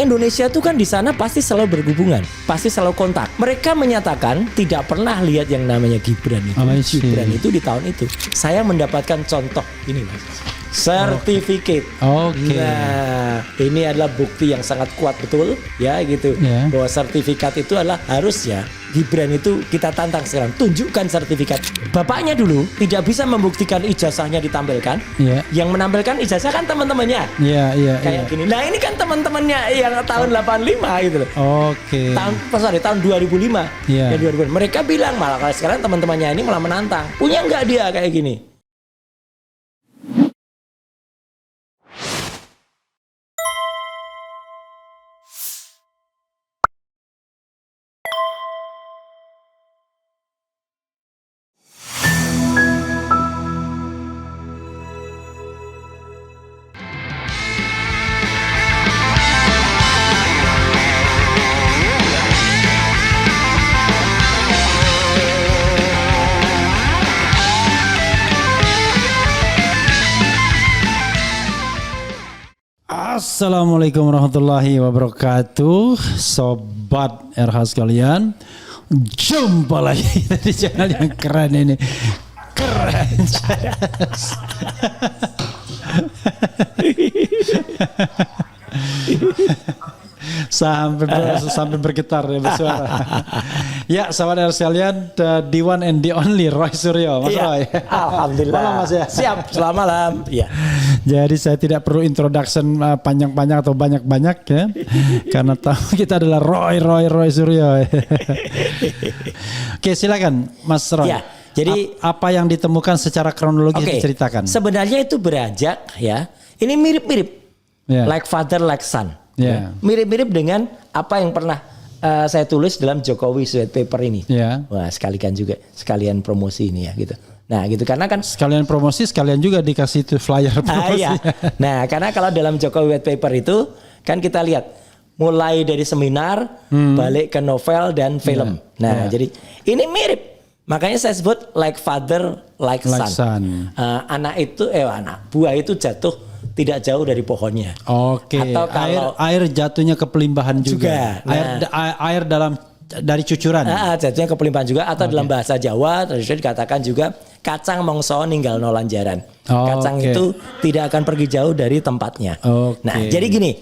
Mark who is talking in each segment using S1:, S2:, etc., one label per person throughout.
S1: Indonesia itu kan di sana pasti selalu berhubungan, pasti selalu kontak. Mereka menyatakan tidak pernah lihat yang namanya Gibran itu. Gibran itu di tahun itu. Saya mendapatkan contoh ini, Mas. Sertifikat. Nah, ini adalah bukti yang sangat kuat betul, ya gitu. Bahwa sertifikat itu adalah harusnya Gibran itu kita tantang sekarang, tunjukkan sertifikat. Bapaknya dulu tidak bisa membuktikan ijazahnya ditampilkan. Yang menampilkan ijazah kan teman-temannya. Kayak gini. Nah, ini kan teman-temannya yang tahun 85 gitu loh. Tahun 2005. Ya 2005. Mereka bilang malah kalau sekarang teman-temannya ini malah menantang. Punya nggak dia kayak gini?
S2: Assalamualaikum warahmatullahi wabarakatuh, sobat RH sekalian. Jumpa lagi di channel yang keren ini. Keren. sampai bergetar ya bersuara. Ya, sahabat RH sekalian, the one and the only Roy Suryo, Mas Roy.
S1: Alhamdulillah.
S2: Malam, Mas ya.
S1: Siap, selamat malam. Ya.
S2: Jadi saya tidak perlu introduction panjang-panjang atau banyak-banyak ya, karena tahu kita adalah Roy Suryo. Oke, silakan Mas Roy. Ya, jadi apa yang ditemukan secara kronologis diceritakan?
S1: Sebenarnya itu beranjak ya. Ini mirip-mirip. Like father like son. Mirip-mirip dengan apa yang pernah saya tulis dalam Jokowi White Paper ini. Wah, sekalian promosi ini ya gitu. Nah gitu, karena kan
S2: sekalian promosi, sekalian juga dikasih itu flyer promosi.
S1: Nah, karena kalau dalam Jokowi White Paper itu kan kita lihat mulai dari seminar, balik ke novel dan film. Jadi ini mirip. Makanya saya sebut like father like son. Anak buah itu jatuh tidak jauh dari pohonnya. Atau kalau
S2: air jatuhnya ke pelimbahan juga. Air dari cucuran.
S1: Jatuhnya ke pelimpahan juga, atau dalam bahasa Jawa tradisional dikatakan juga kacang mongso ninggal no lanjaran. Kacang itu tidak akan pergi jauh dari tempatnya. Nah, jadi gini.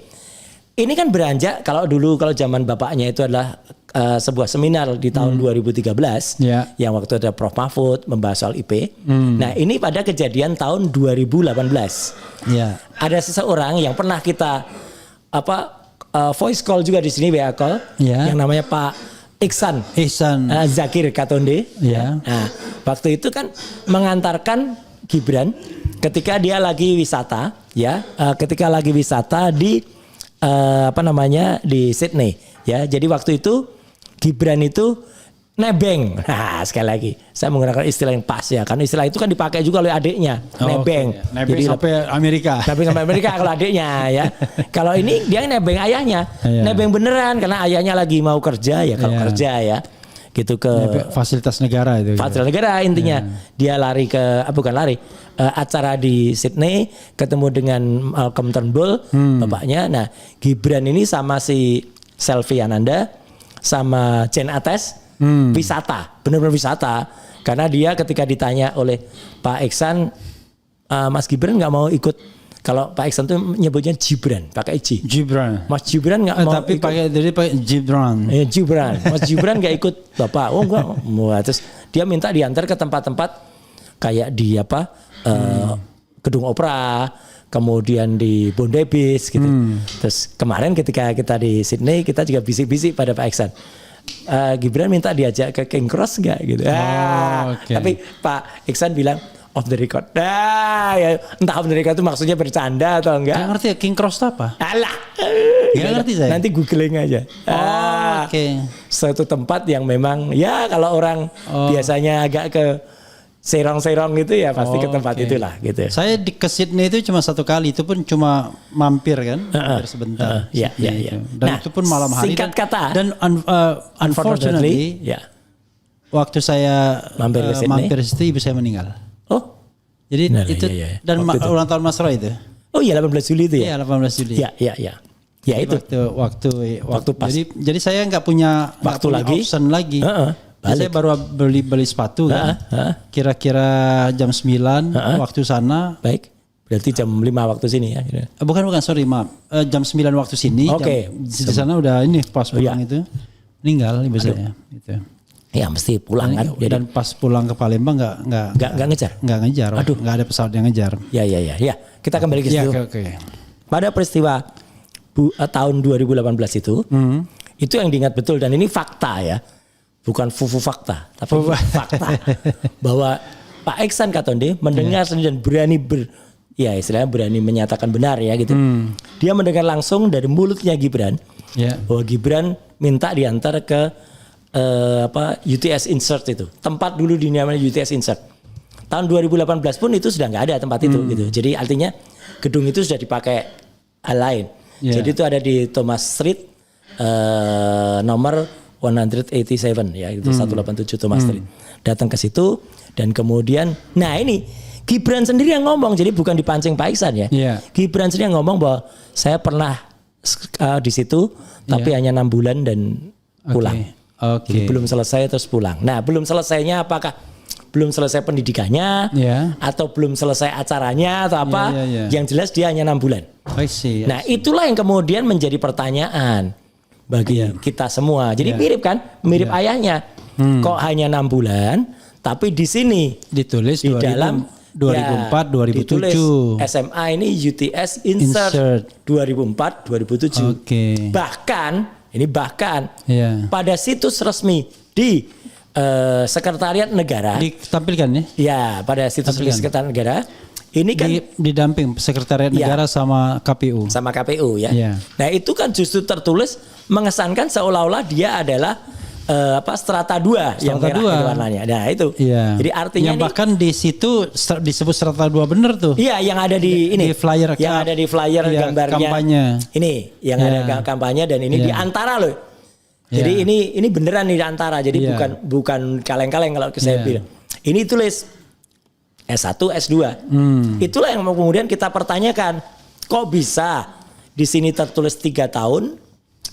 S1: Ini kan beranjak kalau zaman bapaknya itu adalah sebuah seminar di tahun 2013 yang waktu ada Prof Mahfud membahas soal IP. Nah, ini pada kejadian tahun 2018. Ada seseorang yang pernah kita voice call juga di sini, WA call, yang namanya Pak Iksan Zakir Katonde. Nah, waktu itu kan mengantarkan Gibran ketika dia lagi wisata, di di Sydney, ya. Jadi waktu itu Gibran itu nebeng. Nah, sekali lagi saya menggunakan istilah yang pas ya, karena istilah itu kan dipakai juga oleh adiknya. Nebeng.
S2: Jadi sampai Amerika.
S1: Kalau adiknya ya. Kalau ini dia nebeng ayahnya. Nebeng beneran karena ayahnya lagi mau kerja ya, kerja ya. Gitu ke
S2: fasilitas negara itu.
S1: Fasilitas negara intinya. Dia lari ke acara di Sydney, ketemu dengan Malcolm Turnbull, bapaknya. Nah, Gibran ini sama si Selvi Ananda sama Jen Ates wisata, benar-benar wisata. Karena dia ketika ditanya oleh Pak Iksan, Mas Gibran nggak mau ikut. Kalau Pak Iksan tuh nyebutnya Gibran, pakai J.
S2: Gibran.
S1: Mas Gibran nggak mau
S2: tapi
S1: ikut.
S2: pakai Gibran.
S1: Gibran. Mas Gibran nggak ikut Bapak. Oh enggak. Terus dia minta diantar ke tempat-tempat kayak di Gedung Opera, kemudian di Bondebis gitu. Terus kemarin ketika kita di Sydney, kita juga bisik-bisik pada Pak Iksan. Gibran minta diajak ke King Cross nggak gitu. Tapi Pak Iksan bilang off the record. Ya, entah off the record itu maksudnya bercanda atau enggak.
S2: Gak ngerti ya King Cross itu apa?
S1: Alah.
S2: Gak ngerti saya.
S1: Nanti googling aja. Suatu tempat yang memang ya kalau orang biasanya agak ke serong-serong gitu ya pasti ke tempat itulah gitu.
S2: Saya ke Sydney itu cuma satu kali, itu pun cuma mampir kan, mampir sebentar.
S1: Iya.
S2: Dan itu pun malam hari.
S1: Singkat kata.
S2: Dan unfortunately, waktu saya mampir ke situ ibu saya meninggal. Jadi itu dan ulang tahun Mas Roy itu.
S1: Oh iya 18 Juli itu ya.
S2: Iya 18 Juli.
S1: Iya. Ya itu.
S2: Waktu
S1: pas.
S2: Jadi saya nggak punya
S1: lagi.
S2: option lagi. Saya baru beli sepatu kan. Kira-kira jam 9 waktu sana.
S1: Baik. Berarti jam 5 waktu sini ya.
S2: Bukan sorry maaf. Jam 9 waktu sini.
S1: Oke.
S2: Di sana udah ini pas pulang itu meninggal ibu saya. Gitu.
S1: Ya mesti pulang kan.
S2: Dan pas pulang ke Palembang nggak
S1: ngejar.
S2: Nggak ngejar.
S1: Aduh,
S2: nggak ada pesawat yang ngejar.
S1: Ya. Kita kembali ke situ.
S2: Oke.
S1: Pada peristiwa tahun 2018 itu yang diingat betul dan ini fakta ya. Bukan fufu fakta, tapi fakta bahwa Pak Iksan Katonde mendengar sendiri dan istilahnya berani menyatakan benar ya gitu. Dia mendengar langsung dari mulutnya Gibran bahwa Gibran minta diantar ke UTS Insert itu. Tempat dulu dinamanya UTS Insert. Tahun 2018 pun itu sudah nggak ada tempat itu gitu. Jadi artinya gedung itu sudah dipakai hal lain. Jadi itu ada di Thomas Street nomor 187 ya itu 187 Thomas Street. Datang ke situ dan kemudian ini Gibran sendiri yang ngomong, jadi bukan dipancing Pak Iksan ya. Gibran sendiri yang ngomong bahwa saya pernah di situ tapi hanya 6 bulan dan pulang. Jadi belum selesai terus pulang. Nah, belum selesainya apakah belum selesai pendidikannya atau belum selesai acaranya atau apa? Yang jelas dia hanya 6 bulan. Nah, itulah yang kemudian menjadi pertanyaan bagi kita semua. Jadi mirip kan? Mirip ayahnya. Kok hanya 6 bulan, tapi di sini
S2: ditulis
S1: di dalam
S2: 2004 2007.
S1: SMA ini UTS Insert 2004 2007. Bahkan pada situs resmi di Sekretariat Negara
S2: ditampilkan ya?
S1: Ya, pada situs resmi Sekretariat Negara. Ini kan
S2: didamping Sekretariat Negara sama KPU.
S1: Sama KPU ya. Nah, itu kan justru tertulis mengesankan seolah-olah dia adalah strata 2 yang merah warnanya. Nah, itu. Jadi artinya
S2: yang bahkan di situ disebut strata 2 bener tuh.
S1: Iya, yang ada di ini.
S2: Di flyer
S1: yang ada di flyer gambarnya.
S2: Kampanye.
S1: Ini yang ada kampanye dan ini di antara loh. Jadi ini beneran di antara. Jadi bukan kaleng-kaleng kalau saya bilang. Ini tulis S1, S2. Itulah yang kemudian kita pertanyakan. Kok bisa di sini tertulis 3 tahun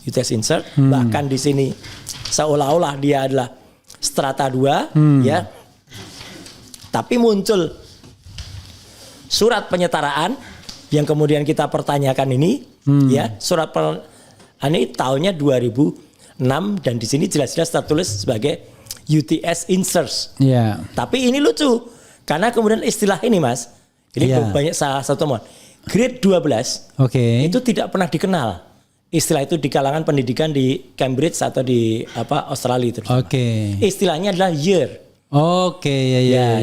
S1: UTS Insert, bahkan di sini seolah-olah dia adalah strata 2 ya. Tapi muncul surat penyetaraan yang kemudian kita pertanyakan ini ya, ini tahunnya 2006 dan di sini jelas-jelas tertulis sebagai UTS Insert. Tapi ini lucu. Karena kemudian istilah ini Mas, ini banyak salah satu temuan. Grade 12 itu tidak pernah dikenal. Istilah itu di kalangan pendidikan di Cambridge atau di Australia itu. Istilahnya adalah year.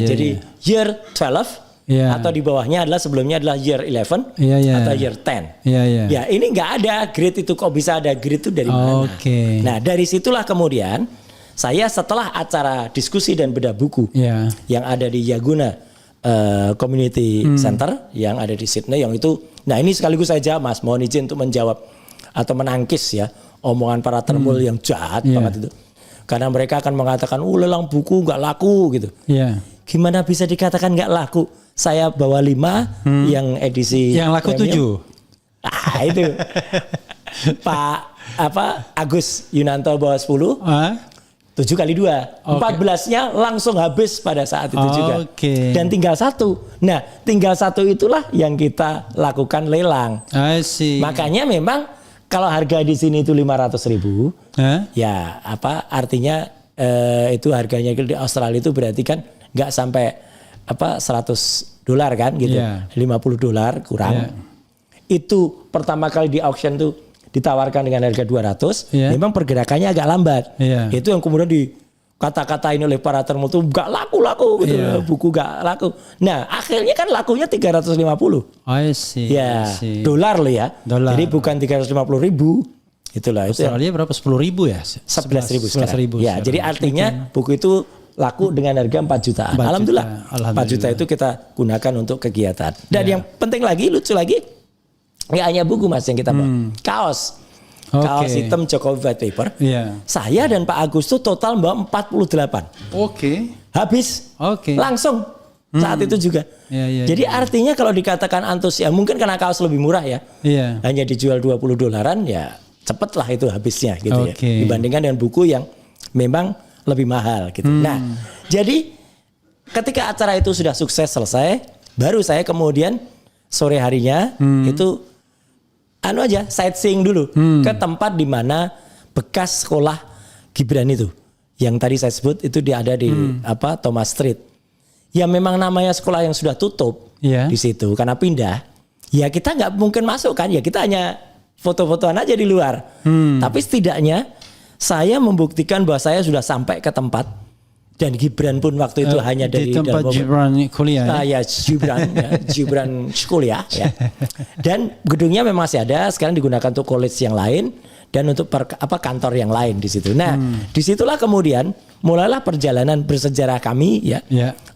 S1: Jadi year 12 atau di bawahnya adalah sebelumnya adalah year 11 atau year 10. Ya, ini nggak ada grade itu, kok bisa ada grade itu dari mana? Nah, dari situlah kemudian saya setelah acara diskusi dan bedah buku yang ada di Yaguna Community Center yang ada di Sydney, yang itu, nah ini sekaligus saja Mas, mohon izin untuk menjawab atau menangkis ya omongan para termul yang jahat banget itu. Karena mereka akan mengatakan, lelang buku nggak laku gitu. Gimana bisa dikatakan nggak laku? Saya bawa 5 yang edisi
S2: yang laku premium.
S1: 7. Itu Pak Agus Yunanto bawa 10. 7 kali 2, 14-nya langsung habis pada saat itu juga. Dan tinggal 1. Nah, tinggal 1 itulah yang kita lakukan lelang. Makanya memang kalau harga di sini itu 500.000, ya artinya itu harganya di Australia itu berarti kan nggak sampai $100 kan gitu, $50 kurang. Itu pertama kali di auction tuh ditawarkan dengan harga 200, memang pergerakannya agak lambat. Itu yang kemudian dikata-katain oleh para termul itu gak laku-laku gitu, buku gak laku. Nah, akhirnya kan lakunya 350. Dolar loh ya. Jadi bukan 350.000. Itulah.
S2: Australia
S1: itu
S2: berapa? 10.000 ya?
S1: 11.000. Ya, jadi artinya buku itu laku dengan harga 4 jutaan. Alhamdulillah. 4 juta itu kita gunakan untuk kegiatan. Dan yang penting lagi, lucu lagi, nggak hanya buku Mas yang kita bawa, kaos hitam Jokowi White Paper. Saya dan Pak Agus tuh total bawa 48. Habis langsung saat itu juga. Jadi artinya kalau dikatakan antusias, mungkin karena kaos lebih murah ya. Hanya dijual $20 ya cepet lah itu habisnya gitu ya. Dibandingkan dengan buku yang memang lebih mahal gitu. Nah, jadi ketika acara itu sudah sukses selesai, baru saya kemudian sore harinya itu sightseeing dulu ke tempat di mana bekas sekolah Gibran itu. Yang tadi saya sebut itu dia ada di Thomas Street. Ya memang namanya sekolah yang sudah tutup di situ karena pindah. Ya kita nggak mungkin masuk kan, ya kita hanya foto-fotoan aja di luar. Tapi setidaknya saya membuktikan bahwa saya sudah sampai ke tempat. Dan Gibran pun waktu itu hanya dari
S2: di tempat Gibran kuliah.
S1: Gibran kuliah ya. Dan gedungnya memang masih ada, sekarang digunakan untuk college yang lain dan untuk kantor yang lain di situ. Nah, disitulah kemudian mulailah perjalanan bersejarah kami ya.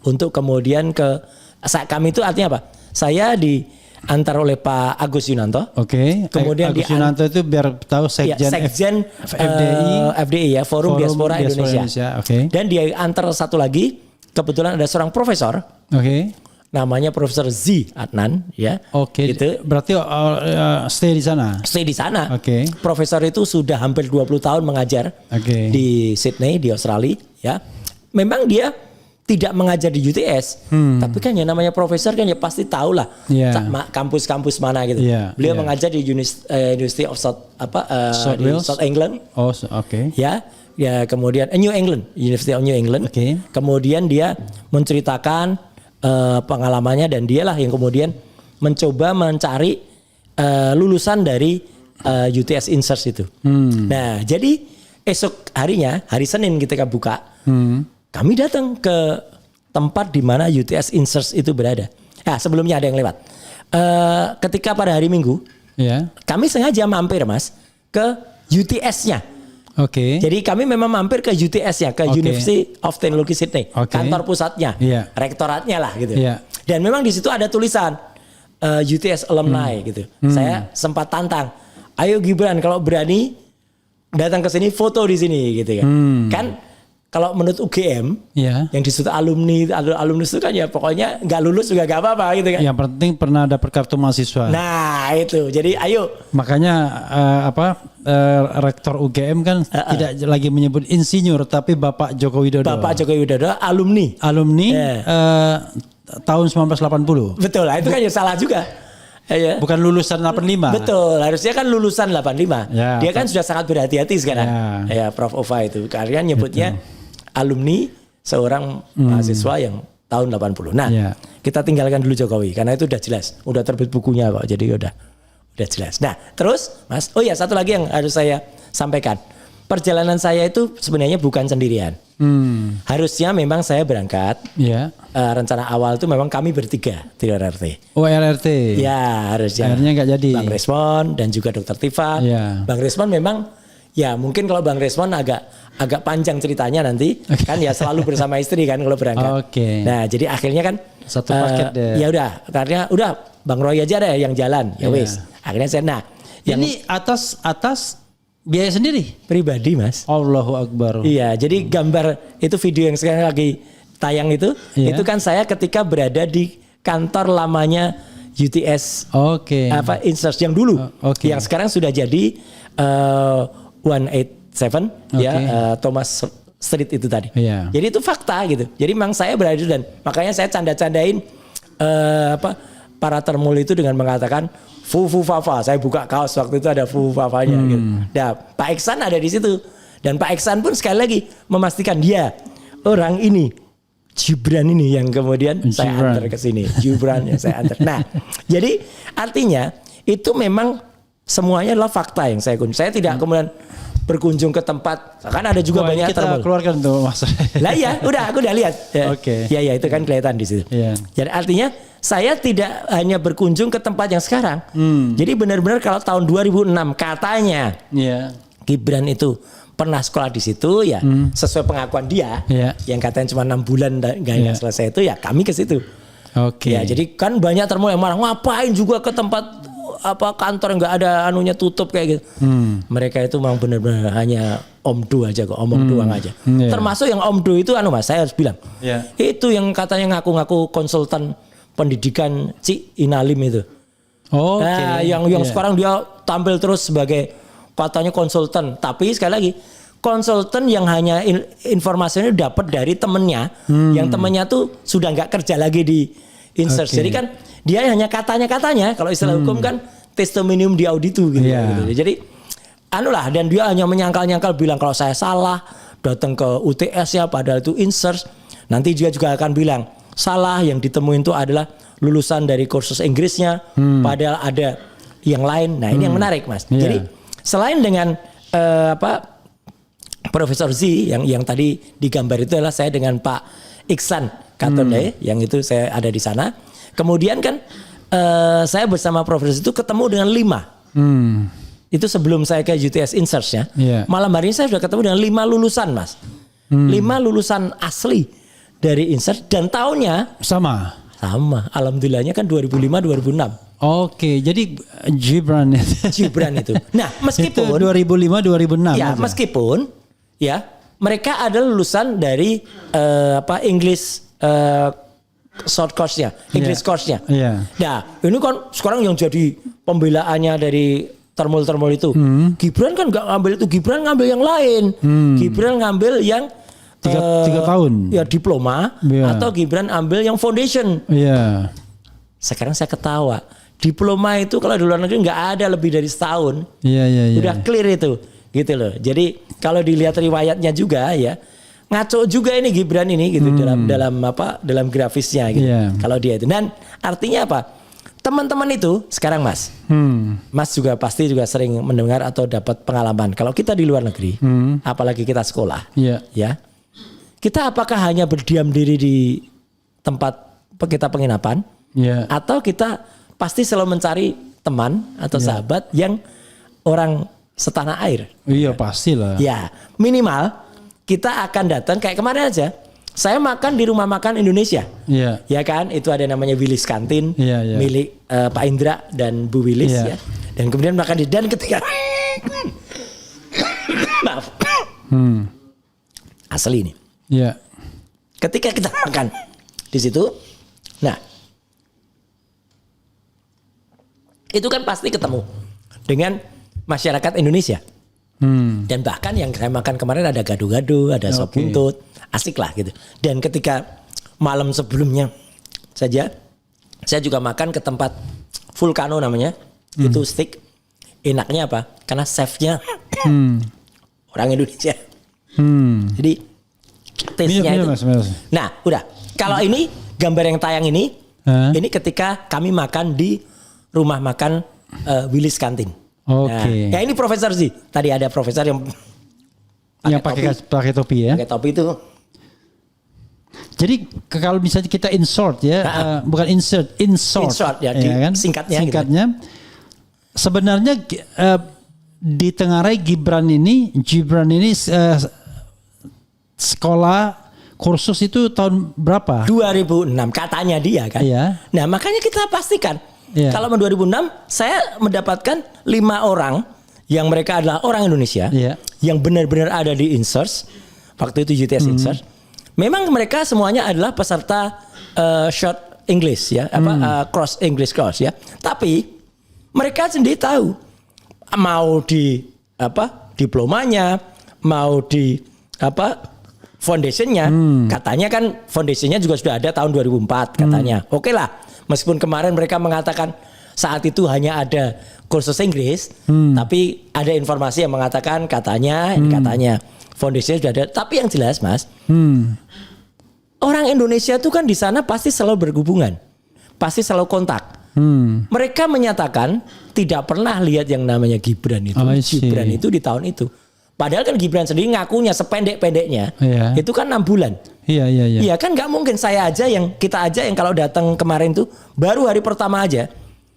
S1: Untuk kemudian kami itu artinya apa? Saya diantar oleh Pak Agus Yunanto.
S2: Kemudian Agus Yunanto itu biar tahu sekjen
S1: FDI ya, Forum Diaspora Indonesia. Dan dia antar satu lagi, kebetulan ada seorang profesor. Namanya Profesor Z Adnan ya.
S2: Gitu. Berarti stay di sana.
S1: Stay di sana. Profesor itu sudah hampir 20 tahun mengajar di Sydney di Australia ya. Memang dia tidak mengajar di UTS, tapi kan yang namanya profesor kan ya pasti tahu lah kampus-kampus mana gitu. Beliau mengajar di University of South England. Ya kemudian New England, University of New England. Kemudian dia menceritakan pengalamannya dan dialah yang kemudian mencoba mencari lulusan dari UTS Insert itu. Nah, jadi esok harinya, hari Senin ketika buka, kami datang ke tempat di mana UTS Insert itu berada. Nah, sebelumnya ada yang lewat. Ketika pada hari Minggu, kami sengaja mampir Mas ke UTS-nya. Jadi kami memang mampir ke UTS-nya, ke University of Technology Sydney, kantor pusatnya, rektoratnya lah gitu. Dan memang di situ ada tulisan UTS alumni gitu. Saya sempat tantang, ayo Gibran kalau berani datang ke sini foto di sini gitu kan. Kan kalau menurut UGM yang disebut alumni itu kan ya pokoknya nggak lulus juga nggak apa-apa gitu kan.
S2: Yang penting pernah dapat kartu mahasiswa.
S1: Nah itu, jadi ayo.
S2: Makanya rektor UGM kan tidak lagi menyebut insinyur tapi Bapak Joko Widodo.
S1: Bapak Joko Widodo alumni
S2: tahun 1980.
S1: Betul, itu kan ya salah juga.
S2: Bukan lulusan 85.
S1: Betul, harusnya kan lulusan 85. Dia kan sudah sangat berhati-hati sekarang. Ya, Prof Ova itu. Karena nyebutnya alumni seorang mahasiswa yang tahun 80. Nah, kita tinggalkan dulu Jokowi karena itu udah jelas, udah terbit bukunya kok. Jadi udah jelas. Nah, terus Mas, satu lagi yang harus saya sampaikan. Perjalanan saya itu sebenarnya bukan sendirian. Harusnya memang saya berangkat. Rencana awal itu memang kami bertiga di RRT.
S2: RRT.
S1: Ya, harusnya.
S2: Akhirnya nggak jadi.
S1: Bang Resmon dan juga Dr. Tifa. Bang Resmon memang ya mungkin kalau Bang Resmon agak panjang ceritanya nanti kan ya selalu bersama istri kan kalau berangkat. Nah, jadi akhirnya kan
S2: satu paket deh.
S1: Ya karena Bang Roy aja deh yang jalan. Ya wis. Akhirnya saya
S2: ini atas biaya sendiri?
S1: Pribadi Mas.
S2: Allahu Akbar.
S1: Iya, jadi gambar itu video yang sekarang lagi tayang itu kan saya ketika berada di kantor lamanya UTS. Insert yang dulu. Yang sekarang sudah jadi 187 Thomas Street itu tadi. Jadi itu fakta gitu. Jadi memang saya berada dan makanya saya canda-candain para termul itu dengan mengatakan Fufu Fafa. Saya buka kaos waktu itu ada Fufu Fafanya gitu. Nah, Pak Iksan ada di situ dan Pak Iksan pun sekali lagi memastikan dia orang ini Gibran ini yang kemudian saya antar ke sini. Gibran yang saya antar. Nah, jadi artinya itu memang semuanya adalah fakta yang saya kunjungi. Saya tidak kemudian berkunjung ke tempat. Kan ada juga banyak
S2: kita keluarkan tuh Mas.
S1: Lah iya, aku udah lihat. Ya itu kan kelihatan di situ. Jadi artinya saya tidak hanya berkunjung ke tempat yang sekarang. Jadi benar-benar kalau tahun 2006 katanya Gibran itu pernah sekolah di situ ya sesuai pengakuan dia yang katanya cuma 6 bulan nggak selesai itu ya kami ke situ. Ya jadi kan banyak termul yang marah ngapain juga ke tempat kantor nggak ada anunya tutup kayak gitu. Mereka itu memang benar-benar hanya omdo aja kok, omong doang aja. Termasuk yang omdo itu Mas, saya harus bilang. Itu yang katanya ngaku-ngaku konsultan pendidikan Cik Inalim itu. Nah, yang sekarang dia tampil terus sebagai katanya konsultan, tapi sekali lagi konsultan yang hanya informasinya dapat dari temennya, yang temennya tuh sudah nggak kerja lagi di Insearch. Jadi kan dia hanya katanya, kalau istilah hukum kan testimonium di auditu gitu. Jadi dan dia hanya menyangkal-nyangkal bilang kalau saya salah datang ke UTS ya, padahal itu Insearch. Nanti juga akan bilang salah, yang ditemuin itu adalah lulusan dari kursus Inggrisnya, padahal ada yang lain. Nah ini yang menarik Mas. Jadi selain dengan Profesor Z yang tadi digambar itu adalah saya dengan Pak Iksan Katonde, yang itu saya ada di sana. Kemudian kan saya bersama Profesor itu ketemu dengan 5. Itu sebelum saya ke UTS Insearch ya. Malam hari ini saya sudah ketemu dengan 5 lulusan Mas. 5 lulusan asli dari Insearch dan tahunnya sama. Alhamdulillahnya kan 2005-2006. Jadi Gibran itu. Nah, meskipun
S2: 2005-2006.
S1: Ya, meskipun ya mereka adalah lulusan dari English short course-nya, English course-nya. Nah, ini kan sekarang yang jadi pembelaannya dari termul itu. Gibran kan nggak ngambil itu, Gibran ngambil yang lain. Gibran ngambil yang
S2: 3 tahun.
S1: Ya diploma atau Gibran ambil yang foundation. Sekarang saya ketawa. Diploma itu kalau di luar negeri nggak ada lebih dari setahun. Udah clear itu, gitu loh. Jadi kalau dilihat riwayatnya juga ya, ngaco juga ini Gibran ini gitu dalam grafisnya gitu. Kalau dia itu, dan artinya apa? Teman-teman itu sekarang Mas, Mas juga pasti juga sering mendengar atau dapat pengalaman. Kalau kita di luar negeri, apalagi kita sekolah, ya, kita apakah hanya berdiam diri di tempat kita penginapan, atau kita pasti selalu mencari teman atau sahabat yang orang setanah air.
S2: Iya pastilah.
S1: Ya minimal kita akan datang kayak kemarin aja. Saya makan di rumah makan Indonesia. Ya kan, itu ada namanya Willis Kantin, milik Pak Indra dan Bu Willis ya. Dan kemudian makan dan ketika maaf, asli ini. Ketika kita makan di situ, nah itu kan pasti ketemu dengan masyarakat Indonesia. Dan bahkan yang saya makan kemarin ada gado-gado, ada sop buntut, asik lah gitu. Dan ketika malam sebelumnya saja, saya juga makan ke tempat Vulcano namanya, itu steak. Enaknya apa? Karena chefnya orang Indonesia. Jadi taste-nya itu. Nah, udah. Kalau ini gambar yang tayang ini ketika kami makan di rumah makan Willis Kantin. Nah, ya ini Profesor Z. Tadi ada profesor yang
S2: pakai topi ya.
S1: Pakai topi itu.
S2: Jadi kalau misalnya kita insert ya, bukan insert
S1: ya, kan? Singkatnya.
S2: Gitu. Sebenarnya ditengarai Gibran ini sekolah kursus itu tahun berapa?
S1: 2006 katanya dia kan. Nah makanya kita pastikan. Kalau 2006 saya mendapatkan 5 orang yang mereka adalah orang Indonesia yang benar-benar ada di Insearch waktu itu UTS Insearch. Memang mereka semuanya adalah peserta short English ya, cross English course ya. Tapi mereka sendiri tahu mau di diplomanya, mau di foundationnya, katanya kan foundationnya juga sudah ada tahun 2004 katanya. Oke lah. Meskipun kemarin mereka mengatakan saat itu hanya ada kursus Inggris, tapi ada informasi yang mengatakan katanya foundation sudah ada. Tapi yang jelas Mas, orang Indonesia itu kan di sana pasti selalu berhubungan, pasti selalu kontak. Mereka menyatakan tidak pernah lihat yang namanya Gibran itu. Gibran itu di tahun itu. Padahal kan Gibran sendiri ngakunya sependek-pendeknya itu kan 6 bulan. Iya kan nggak mungkin kita aja yang kalau datang kemarin tuh baru hari pertama aja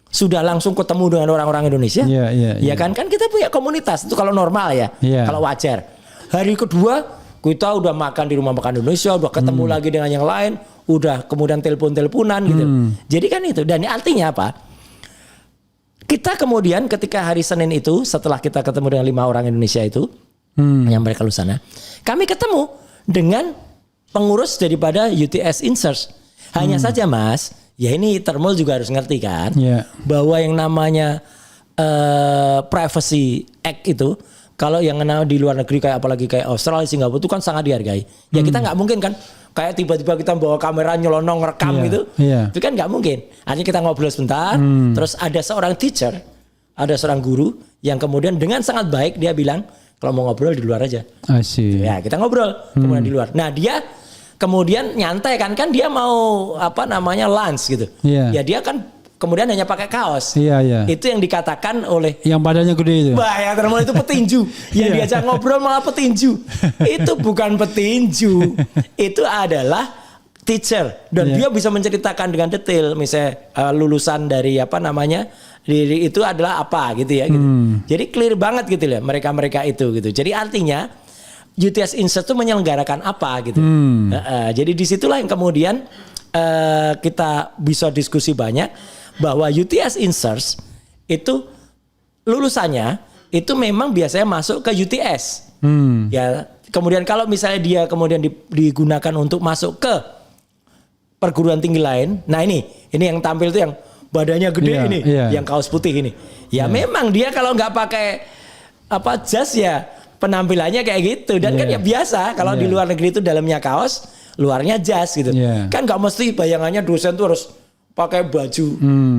S1: sudah langsung ketemu dengan orang-orang Indonesia. Iya kan kita punya komunitas itu kalau normal ya. Kalau wajar. Hari kedua kita udah makan di rumah makan Indonesia, udah ketemu lagi dengan yang lain, udah kemudian telepon-teleponan gitu. Jadi kan itu, dan artinya apa? Kita kemudian ketika hari Senin itu setelah kita ketemu dengan 5 orang Indonesia itu yang mereka lulusan, kami ketemu dengan pengurus daripada UTS Insert. Hanya saja Mas, ya ini Thermal juga harus ngerti kan, bahwa yang namanya Privacy Act itu, kalau yang di luar negeri kayak apalagi kayak Australia, Singapura itu kan sangat dihargai. Ya kita nggak mungkin kan kayak tiba-tiba kita bawa kamera nyelonong rekam gitu, itu kan nggak mungkin. Artinya kita ngobrol sebentar, terus ada seorang teacher, ada seorang guru yang kemudian dengan sangat baik dia bilang kalau mau ngobrol di luar aja. Ya kita ngobrol kemudian di luar. Nah dia kemudian nyantai kan dia mau lunch gitu. Ya dia kan kemudian hanya pakai kaos. Itu yang dikatakan oleh
S2: yang badannya gede itu.
S1: Yang Thermal itu petinju. Yang diajak ngobrol malah petinju. Itu bukan petinju. Itu adalah teacher. Dan dia bisa menceritakan dengan detail. Misalnya lulusan dari diri itu adalah apa gitu ya. Gitu. Jadi clear banget gitu ya mereka-mereka itu gitu. Jadi artinya UTS Insert itu menyelenggarakan apa gitu. Jadi disitulah yang kemudian kita bisa diskusi banyak. Bahwa UTS Insert itu lulusannya itu memang biasanya masuk ke UTS. Ya, kemudian kalau misalnya dia kemudian digunakan untuk masuk ke perguruan tinggi lain. Nah ini yang tampil itu yang badannya gede yang kaos putih ini. Ya memang dia kalau nggak pakai jas ya penampilannya kayak gitu dan kan ya biasa kalau di luar negeri itu dalamnya kaos, luarnya jas gitu. Kan nggak mesti bayangannya dosen tuh harus pakai baju,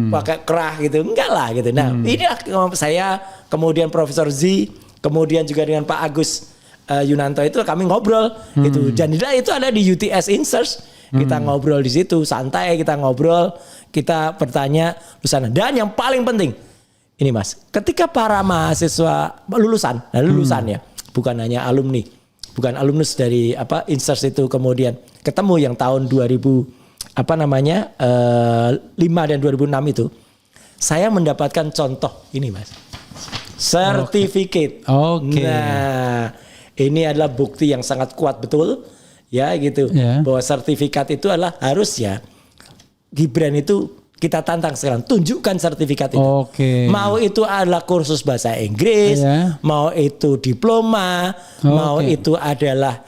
S1: pakai kerah gitu, enggak lah gitu. Nah ini saya kemudian Profesor Z, kemudian juga dengan Pak Agus Yunanto itu kami ngobrol gitu. Dan itu ada di UTS Insert, kita ngobrol di situ, santai kita ngobrol, kita bertanya di sana. Dan yang paling penting ini Mas, ketika para mahasiswa lulusan ya, bukan hanya alumni, bukan alumnus dari Insert itu kemudian ketemu yang tahun 2000 5 dan 2006 itu saya mendapatkan contoh ini Mas, sertifikat. Nah ini adalah bukti yang sangat kuat betul ya gitu bahwa sertifikat itu adalah harusnya Gibran itu kita tantang sekarang, tunjukkan sertifikat itu. Mau itu adalah kursus bahasa Inggris, mau itu diploma, mau itu adalah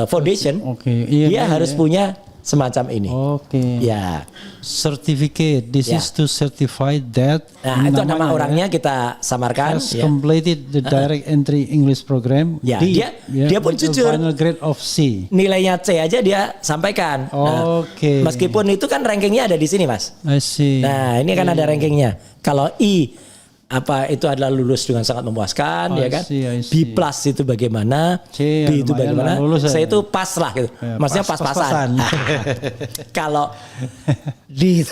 S1: foundation, dia harus punya semacam ini. Ya.
S2: Certificate. This is to certify that.
S1: Nah, itu nama orangnya kita samarkan.
S2: Has completed the direct entry English program.
S1: Ya, dia pun jujur.
S2: Final grade of C.
S1: Nilainya C aja dia sampaikan. Meskipun itu kan rankingnya ada di sini, Mas.
S2: I see.
S1: Nah, ini kan ada rankingnya. Kalau I itu adalah lulus dengan sangat memuaskan, ya kan? B+ itu bagaimana?
S2: C,
S1: B itu bagaimana? C itu pas lah gitu. Maksudnya pas-pasan. Kalau D itu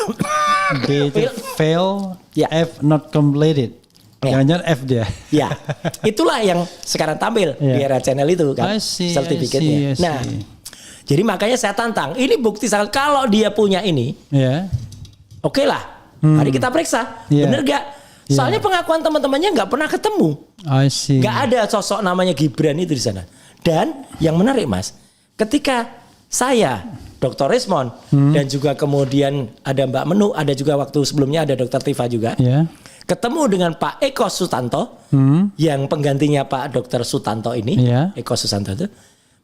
S2: B itu fail, F not completed. Jangan-jangan F dia.
S1: Ya, itulah yang sekarang tampil di era channel itu kan, sertifikatnya. Nah, jadi makanya saya tantang. Ini bukti sangat kalau dia punya ini, oke lah. Mari kita periksa, bener gak? Soalnya pengakuan teman-temannya nggak pernah ketemu, nggak ada sosok namanya Gibran itu di sana. Dan yang menarik Mas, ketika saya, Dr. Rismond dan juga kemudian ada Mbak Menu, ada juga waktu sebelumnya ada Dr. Tifa juga, ketemu dengan Pak Eko Sutanto, yang penggantinya Pak Dr. Sutanto ini, Eko Sutanto itu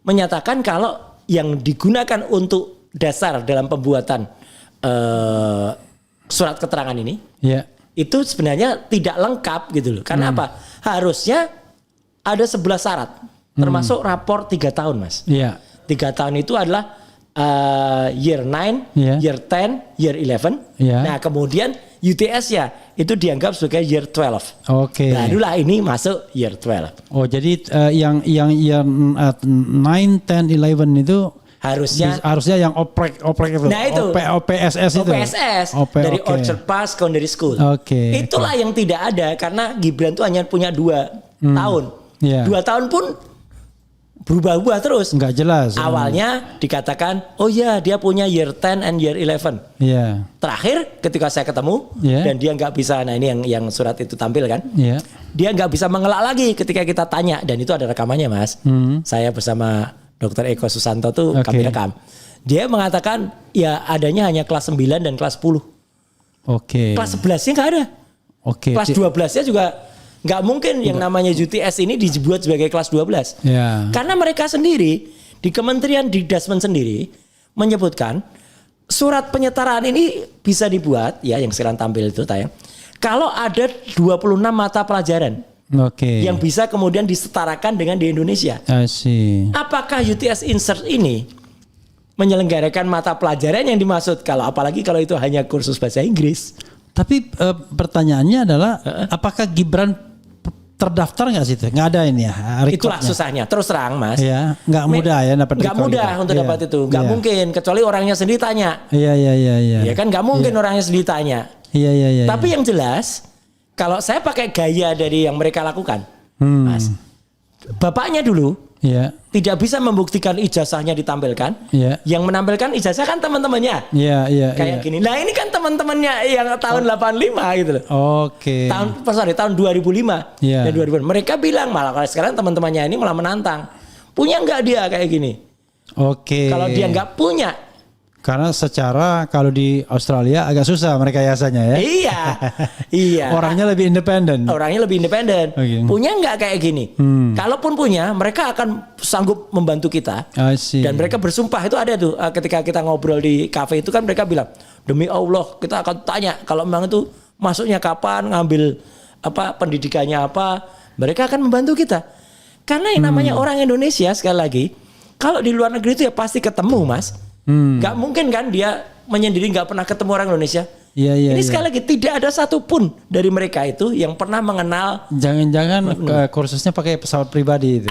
S1: menyatakan kalau yang digunakan untuk dasar dalam pembuatan surat keterangan ini. Itu sebenarnya tidak lengkap gitu loh. Karena apa? Harusnya ada 11 syarat. Termasuk rapor 3 tahun Mas. 3 tahun itu adalah year 9, year 10, year 11. Nah kemudian UTS ya itu dianggap sebagai year 12. Barulah ini masuk year 12.
S2: Jadi yang year 9, 10, 11 itu harusnya yang oprek itu.
S1: Nah itu
S2: OPSS itu.
S1: OPSS dari Orchard Park Secondary School. Itulah yang tidak ada karena Gibran tuh hanya punya 2 tahun. 2 tahun pun berubah-ubah terus.
S2: Enggak jelas.
S1: Awalnya dikatakan dia punya year 10 and year 11. Terakhir ketika saya ketemu dan dia nggak bisa, nah ini yang surat itu tampil kan. Dia nggak bisa mengelak lagi ketika kita tanya dan itu ada rekamannya Mas. Saya bersama Dr. Eko Susanto tuh kami rekam. Dia mengatakan ya adanya hanya kelas 9 dan kelas 10.
S2: Oke.
S1: Kelas 11-nya nggak ada.
S2: Oke.
S1: Kelas 12-nya juga nggak mungkin yang namanya UTS ini dibuat sebagai kelas 12.
S2: Ya.
S1: Karena mereka sendiri di Kementerian Dikdasmen sendiri menyebutkan surat penyetaraan ini bisa dibuat ya yang sekarang tampil itu tayang. Kalau ada 26 mata pelajaran
S2: Oke.
S1: yang bisa kemudian disetarakan dengan di Indonesia.
S2: I see.
S1: Apakah UTS Insert ini menyelenggarakan mata pelajaran yang dimaksud apalagi kalau itu hanya kursus bahasa Inggris?
S2: Tapi pertanyaannya adalah apakah Gibran terdaftar nggak sih itu? Nggak ada ini ya.
S1: Itulah susahnya. Terus terang Mas.
S2: Ya, nggak mudah ya dapat.
S1: Nggak mudah untuk dapat itu. Nggak mungkin kecuali orangnya sendiri tanya.
S2: Iya.
S1: Ya kan nggak mungkin orangnya sendiri tanya.
S2: Iya.
S1: Tapi yang jelas kalau saya pakai gaya dari yang mereka lakukan, Mas, bapaknya dulu tidak bisa membuktikan ijazahnya ditampilkan. Yang menampilkan ijazah kan teman-temannya.
S2: Iya.
S1: Kayak gini. Nah ini kan teman-temannya yang tahun 85 gitu loh.
S2: Oke.
S1: Tahun 2005 dan 2000. Mereka bilang malah kalau sekarang teman-temannya ini malah menantang. Punya nggak dia kayak gini?
S2: Oke.
S1: Kalau dia nggak punya.
S2: Karena secara kalau di Australia agak susah mereka yasanya ya.
S1: Iya.
S2: Orangnya lebih independen.
S1: Okay. Punya nggak kayak gini? Kalaupun punya, mereka akan sanggup membantu kita. Dan mereka bersumpah itu ada tuh ketika kita ngobrol di kafe itu kan mereka bilang demi Allah kita akan tanya kalau memang itu masuknya kapan, ngambil pendidikannya apa, mereka akan membantu kita. Karena yang namanya orang Indonesia sekali lagi, kalau di luar negeri itu ya pasti ketemu Mas. Gak mungkin kan dia menyendiri gak pernah ketemu orang Indonesia. Ini sekali lagi tidak ada satupun dari mereka itu yang pernah mengenal.
S2: Jangan-jangan kursusnya pakai pesawat pribadi itu.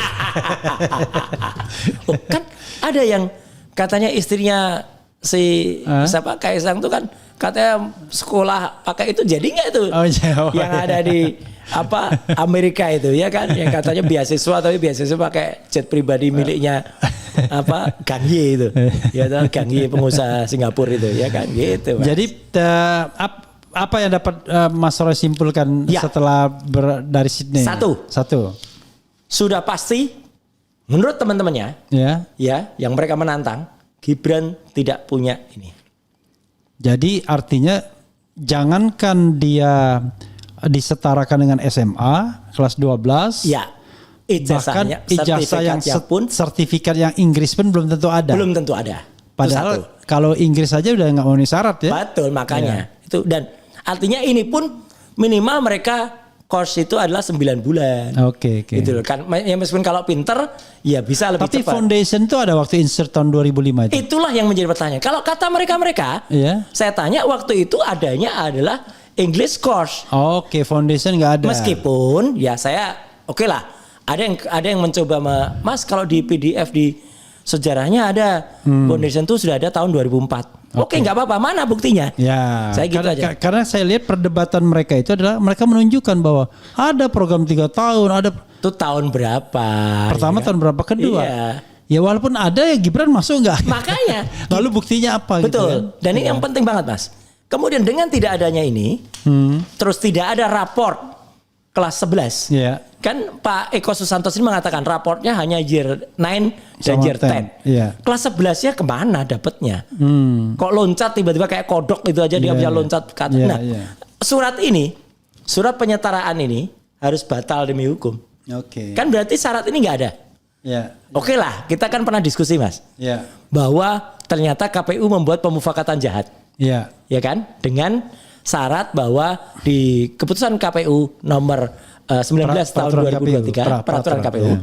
S1: Kan ada yang katanya istrinya siapa Kaisang tuh kan katanya sekolah pakai itu jadi nggak itu? Yang ada di Amerika itu ya kan yang katanya beasiswa tapi beasiswa pakai jet pribadi miliknya Gang Ye itu. Ya Gang Ye pengusaha Singapura itu ya kan gitu. Mas.
S2: Jadi apa yang dapat Mas Roy simpulkan setelah dari Sydney? Satu.
S1: Sudah pasti menurut teman-temannya ya yang mereka menantang Gibran tidak punya ini.
S2: Jadi artinya jangankan dia disetarakan dengan SMA kelas 12.
S1: Ya.
S2: Bahkan ijazah yang sertifikat yang Inggris pun belum tentu ada. Padahal kalau Inggris saja udah nggak memenuhi syarat ya.
S1: Betul makanya itu dan artinya ini pun minimal mereka course itu adalah 9 bulan.
S2: Oke.
S1: Gitu loh kan. Ya meskipun kalau pinter ya bisa lebih cepat.
S2: Tapi foundation itu ada waktu insert tahun 2005 itu.
S1: Itulah yang menjadi pertanyaan. Kalau kata mereka saya tanya waktu itu adanya adalah English course.
S2: Oke, foundation nggak ada.
S1: Meskipun ya saya oke lah. Ada yang mencoba Mas kalau di PDF di sejarahnya ada foundation itu sudah ada tahun 2004. Oke, nggak apa-apa. Mana buktinya?
S2: Ya.
S1: Saya gitu aja.
S2: Karena saya lihat perdebatan mereka itu adalah mereka menunjukkan bahwa ada program 3 tahun, ada.
S1: Itu tahun berapa?
S2: Pertama tahun berapa? Kedua.
S1: Iya.
S2: Ya walaupun ada ya Gibran masuk nggak?
S1: Makanya.
S2: Lalu buktinya apa?
S1: Betul.
S2: Gitu kan?
S1: Dan ini yang penting banget Mas. Kemudian dengan tidak adanya ini, terus tidak ada raport kelas 11.
S2: Yeah.
S1: Kan Pak Eko Susanto ini mengatakan raportnya hanya year 9 dan year 10.
S2: Yeah.
S1: Kelas 11-nya kemana dapatnya? Kok loncat tiba-tiba kayak kodok itu aja dia bisa loncat. Surat ini, surat penyetaraan ini harus batal demi hukum. Kan berarti syarat ini nggak ada. Oke lah, kita kan pernah diskusi Mas. Bahwa ternyata KPU membuat pemufakatan jahat. Ya kan? Dengan syarat bahwa di keputusan KPU nomor 19 tahun 2023 peraturan KPU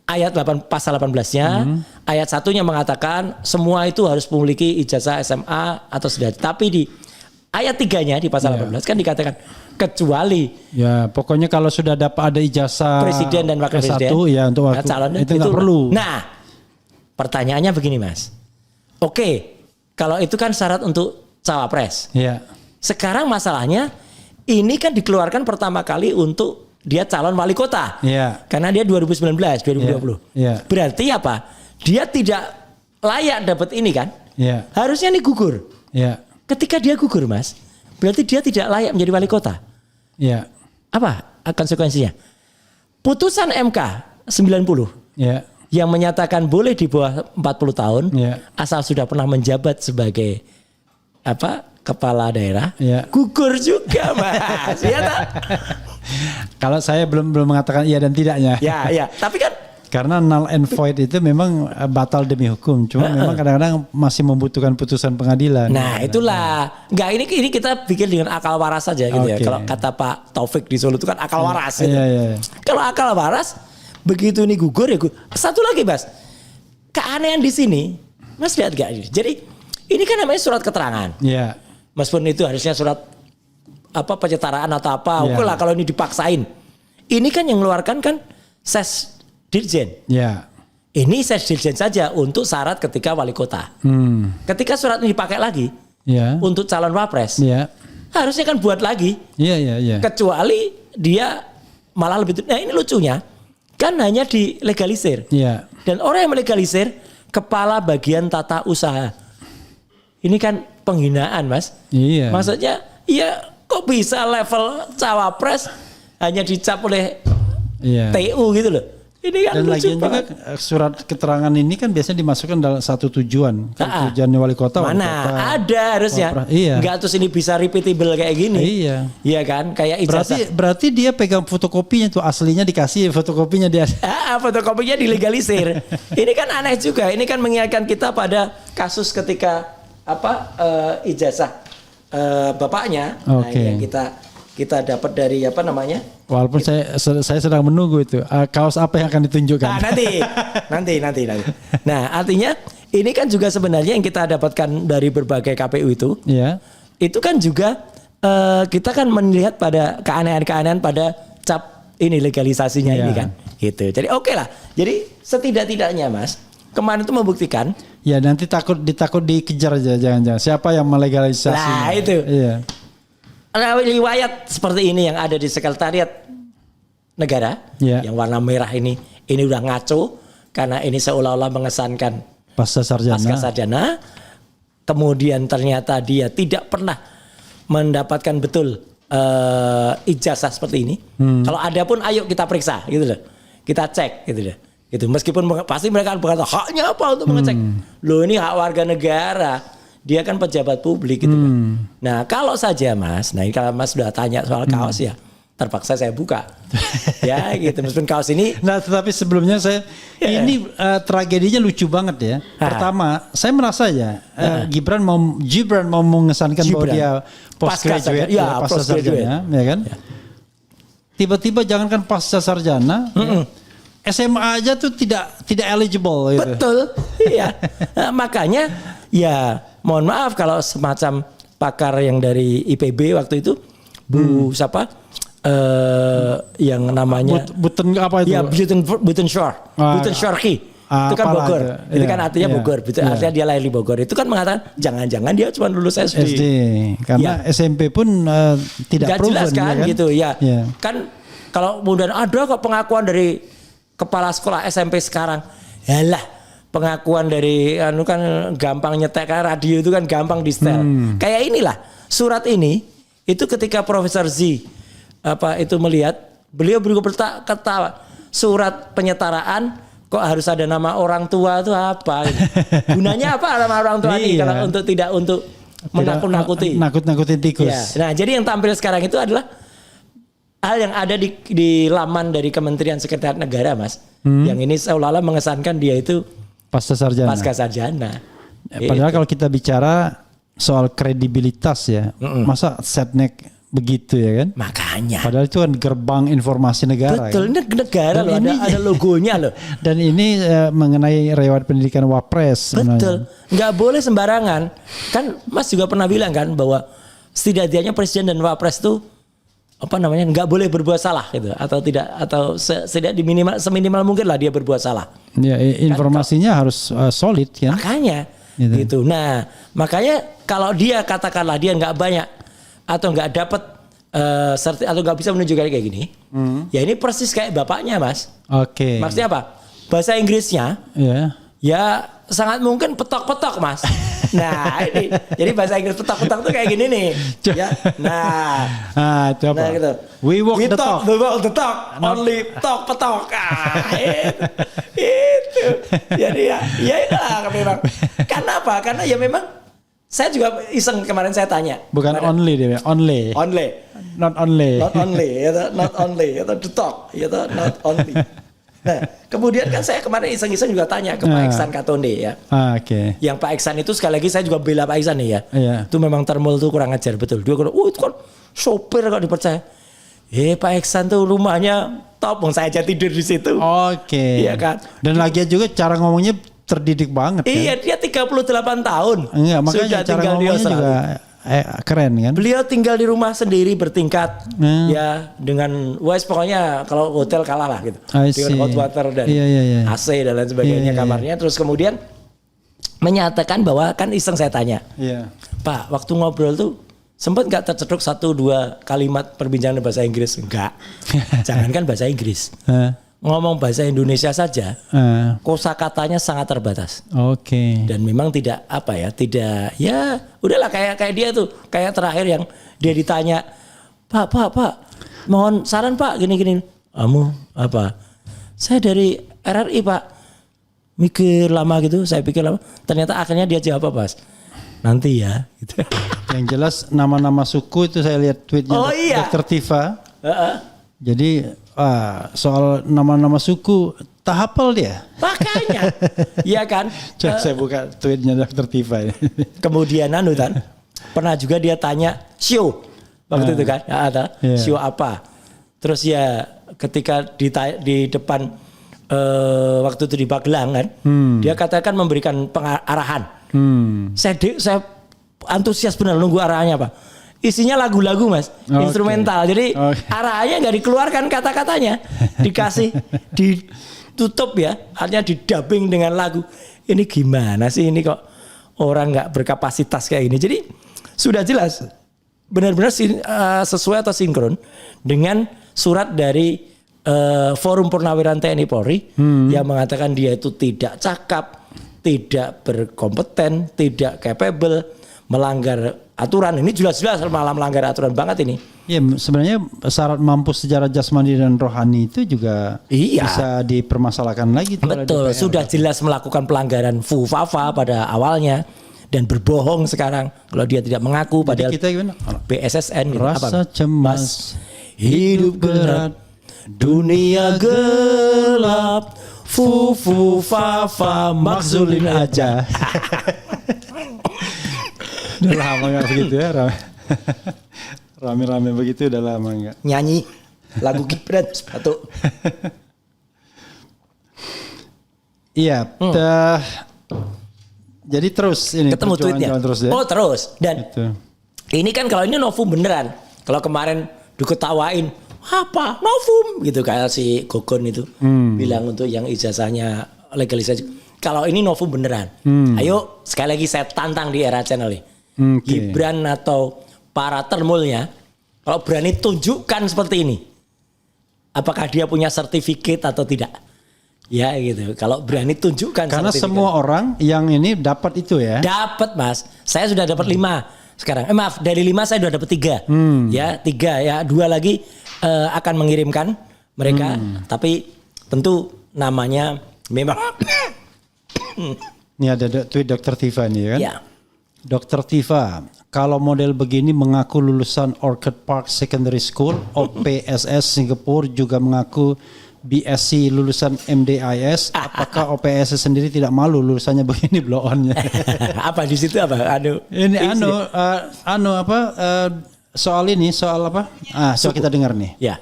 S1: ayat 8 pasal 18-nya ayat 1-nya mengatakan semua itu harus memiliki ijazah SMA atau sedang. Tapi di ayat 3-nya di pasal 18 kan dikatakan kecuali
S2: pokoknya kalau sudah dapat ada ijazah
S1: presiden dan wakil presiden
S2: untuk waktu
S1: calon
S2: itu nggak perlu.
S1: Nah, pertanyaannya begini Mas. Oke, kalau itu kan syarat untuk cawapres. Sekarang masalahnya ini kan dikeluarkan pertama kali untuk dia calon wali kota. Karena dia 2019, 2020. Berarti apa? Dia tidak layak dapat ini kan? Harusnya ini gugur. Ketika dia gugur Mas, berarti dia tidak layak menjadi wali kota. Apa konsekuensinya? Putusan MK 90 yang menyatakan boleh di bawah 40 tahun asal sudah pernah menjabat sebagai kepala daerah,
S2: ya.
S1: gugur juga Mas. Ya tak?
S2: Kalau saya belum mengatakan iya dan tidaknya.
S1: Ya. Tapi kan
S2: karena null and void itu memang batal demi hukum. Cuma memang kadang-kadang masih membutuhkan putusan pengadilan.
S1: Nah itulah. Enggak, ini kita bikin dengan akal waras saja gitu ya. Kalau kata Pak Taufik di Solo itu kan akal waras gitu.
S2: Iya.
S1: Kalau akal waras, begitu ini gugur ya gugur. Satu lagi Mas, keanehan di sini, Mas lihat gak? Jadi ini kan namanya surat keterangan.
S2: Iya.
S1: Meskipun itu harusnya surat penyetaraan atau apa. Oke lah kalau ini dipaksain. Ini kan yang mengeluarkan kan ses Dirjen.
S2: Ya.
S1: Ini ses Dirjen saja untuk syarat ketika wali kota. Ketika surat ini dipakai lagi untuk calon wapres, harusnya kan buat lagi.
S2: Iya.
S1: Kecuali dia malah lebih. Nah ini lucunya, kan hanya dilegalisir.
S2: Iya.
S1: Dan orang yang melegalisir kepala bagian tata usaha. Ini kan penghinaan Mas.
S2: Iya.
S1: Maksudnya, ya kok bisa level cawapres hanya dicap oleh TU gitu loh. Ini kan
S2: dan lagian juga surat keterangan ini kan biasanya dimasukkan dalam satu tujuan. Tujuannya wali kota.
S1: Mana ada harusnya. Enggak terus ini bisa repeatable kayak gini. Iya kan, kayak ijazah.
S2: Berarti dia pegang fotokopinya tuh, aslinya dikasih fotokopinya dia.
S1: Fotokopinya dilegalisir. Ini kan aneh juga. Ini kan mengingatkan kita pada kasus ketika ijazah bapaknya. Nah, yang kita dapat dari apa namanya?
S2: Walaupun saya sedang menunggu itu kaos apa yang akan ditunjukkan.
S1: Nah, nanti. Nah, artinya ini kan juga sebenarnya yang kita dapatkan dari berbagai KPU itu.
S2: Iya.
S1: Itu kan juga kita kan melihat pada keanehan-keanehan pada cap ini legalisasinya ini kan. Gitu. Jadi oke lah. Jadi setidak-tidaknya Mas, kemarin itu membuktikan.
S2: Ya nanti takut dikejar aja jangan-jangan. Siapa yang melegalisasinya?
S1: Nah, itu.
S2: Iya.
S1: Riwayat seperti ini yang ada di sekretariat negara yang warna merah ini udah ngaco karena ini seolah-olah mengesankan
S2: pasca sarjana.
S1: Kemudian ternyata dia tidak pernah mendapatkan betul ijazah seperti ini. Kalau ada pun ayo kita periksa gitu loh. Kita cek gitu loh. Gitu. Meskipun pasti mereka berkata haknya apa untuk mengecek. Loh ini hak warga negara. Dia kan pejabat publik gitu kan. Nah kalau saja Mas, nah ini kalau Mas sudah tanya soal kaos ya, terpaksa saya buka. Ya gitu, meskipun kaos ini.
S2: Nah tetapi sebelumnya ini tragedinya lucu banget ya. Pertama, saya merasa ya Gibran mau mengesankan bahwa dia postgraduate, pasca sarjana, ya kan? Tiba-tiba jangankan pasca sarjana, SMA aja tuh tidak eligible. Gitu.
S1: Betul, iya. Makanya ya. Mohon maaf kalau semacam pakar yang dari IPB waktu itu siapa yang namanya
S2: Buten apa itu?
S1: Ya Buten Shorki. Itu kan Bogor. Itu kan artinya Bogor. Artinya dia lahir di Bogor. Itu kan mengatakan jangan-jangan dia cuma lulus SD.
S2: Karena SMP pun tidak proven.
S1: Jelas kan,
S2: kan
S1: gitu ya. Kan kalau kemudian ada kok pengakuan dari kepala sekolah SMP sekarang. Yalah. Pengakuan dari kan gampang nyetek kan, radio itu kan gampang di setel. Kayak inilah surat ini itu ketika Profesor Z itu melihat, beliau ketawa. Surat penyetaraan kok harus ada nama orang tua itu apa? Gunanya apa nama orang tua ini kalau untuk tidak untuk menakut-nakuti.
S2: Nakut-nakutin tikus.
S1: Ya. Nah, jadi yang tampil sekarang itu adalah hal yang ada di laman dari Kementerian Sekretariat Negara, Mas. Yang ini seolah-olah mengesankan dia itu pasca sarjana.
S2: Padahal kalau kita bicara soal kredibilitas ya, masa Setnek begitu ya kan?
S1: Makanya.
S2: Padahal itu kan gerbang informasi negara.
S1: Betul, ini negara loh, ada logonya loh.
S2: Dan ini mengenai riwayat pendidikan Wapres.
S1: Betul, nggak boleh sembarangan. Kan Mas juga pernah bilang kan bahwa setidaknya Presiden dan Wapres itu nggak boleh berbuat salah gitu atau seminimal mungkin lah dia berbuat salah.
S2: Ya, informasinya harus solid ya.
S1: Makanya gitu. Nah, makanya kalau dia katakanlah dia nggak banyak atau nggak dapat atau nggak bisa menunjukkan kayak gini, ya ini persis kayak bapaknya, Mas.
S2: Oke.
S1: Maksudnya apa? Bahasa Inggrisnya ya sangat mungkin petok-petok, Mas. Nah ini, jadi bahasa Inggris petok-petok tuh kayak gini nih. Ya,
S2: coba.
S1: Nah gitu.
S2: We walk the talk.
S1: We walk the talk. Only talk petok. Itu. Jadi ya itulah memang. Karena apa? Karena ya memang Saya juga iseng kemarin saya tanya.
S2: Bukan
S1: kemarin,
S2: only deh, only. Not only.
S1: Not only, not only, the talk, not only. Nah, kemudian kan saya kemarin iseng-iseng juga tanya ke Pak Iksan Katonde ya.
S2: Oke.
S1: Yang Pak Iksan itu sekali lagi saya juga bela Pak Iksan nih ya.
S2: Iya.
S1: Itu memang termul tuh kurang ajar betul. Dia kata, itu kan sopir kok dipercaya. Pak Iksan tuh rumahnya top, saya aja tidur di situ.
S2: Oke.
S1: Iya kan.
S2: Dan lagi juga cara ngomongnya terdidik banget.
S1: Iya, dia 38 tahun.
S2: Enggak, makanya
S1: sudah
S2: cara
S1: tinggal di
S2: ngomongnya
S1: Australia.
S2: juga keren kan.
S1: Beliau tinggal di rumah sendiri bertingkat ya dengan pokoknya kalau hotel kalah lah gitu. Dengan hot water dan AC dan lain sebagainya kamarnya. Terus kemudian menyatakan bahwa kan iseng saya tanya. Pak, waktu ngobrol tuh sempat nggak tercetuk 1-2 kalimat perbincangan bahasa Inggris? Enggak. Jangankan bahasa Inggris. Ngomong bahasa Indonesia saja, kosakatanya sangat terbatas.
S2: Oke.
S1: Dan memang tidak tidak ya udahlah kayak dia tuh kayak terakhir yang dia ditanya, Pak, mohon saran Pak gini. Kamu apa? Saya dari RRI Pak. Mikir lama gitu, saya pikir lama. Ternyata akhirnya dia jawab apa Mas? Nanti ya. Gitu.
S2: Yang jelas nama-nama suku itu saya lihat tweetnya Dr. Tifa. Jadi soal nama-nama suku tak hafal dia.
S1: Makanya, iya kan?
S2: Coba saya buka tweetnya Dr. Tifa.
S1: Kemudian pernah juga dia tanya show waktu itu kan, show apa? Terus ya ketika di depan waktu itu di Magelang kan, dia katakan memberikan arahan. Saya antusias benar nunggu arahannya Pak. Isinya lagu-lagu Mas, instrumental. Jadi arahannya nggak dikeluarkan kata-katanya, dikasih ditutup ya, artinya didubbing dengan lagu. Ini gimana sih ini kok orang nggak berkapasitas kayak gini. Jadi sudah jelas benar-benar sesuai atau sinkron dengan surat dari Forum Purnawiran TNI Polri yang mengatakan dia itu tidak cakap, tidak berkompeten, tidak capable, melanggar aturan. Ini jelas-jelas malah melanggar aturan banget ini.
S2: Ya sebenarnya syarat mampu secara jasmani dan rohani itu juga bisa dipermasalahkan lagi.
S1: Betul, sudah jelas melakukan pelanggaran FUFAFA pada awalnya dan berbohong sekarang kalau dia tidak mengaku. Padahal
S2: kita gimana?
S1: BSSN gitu.
S2: Rasa cemas,
S1: hidup berat, dunia gelap, FUFAFA makzulin aja.
S2: Udah lama gak begitu ya, rame-rame begitu udah lama gak
S1: nyanyi lagu Gibran sepatu.
S2: Iya, jadi terus ini
S1: ketemu tweetnya terus ya? Terus dan gitu. Ini kan kalau ini novum beneran. Kalau kemarin diketawain apa novum gitu kayak si Gogon itu bilang untuk yang ijazahnya legalisasi. Kalau ini novum beneran, ayo sekali lagi saya tantang di Era Channel nih. Gibran atau para termulnya kalau berani tunjukkan seperti ini, apakah dia punya sertifikat atau tidak? Ya gitu. Kalau berani tunjukkan.
S2: Karena semua orang yang ini dapat itu ya.
S1: Dapat Mas. Saya sudah dapat 5 sekarang. Maaf, dari 5 saya sudah dapat 3. Ya 3 ya 2 lagi akan mengirimkan mereka. Tapi tentu namanya memang.
S2: Ini ada tweet Dr. Tifa nih kan.
S1: Ya.
S2: Dr. Tifa, kalau model begini mengaku lulusan Orchid Park Secondary School, OPSS Singapura juga mengaku BSc lulusan MDIS, apakah OPSS sendiri tidak malu lulusannya begini blow on-nya?
S1: Apa di situ apa?
S2: Soal ini, soal apa? Coba kita dengar nih.
S1: Ya.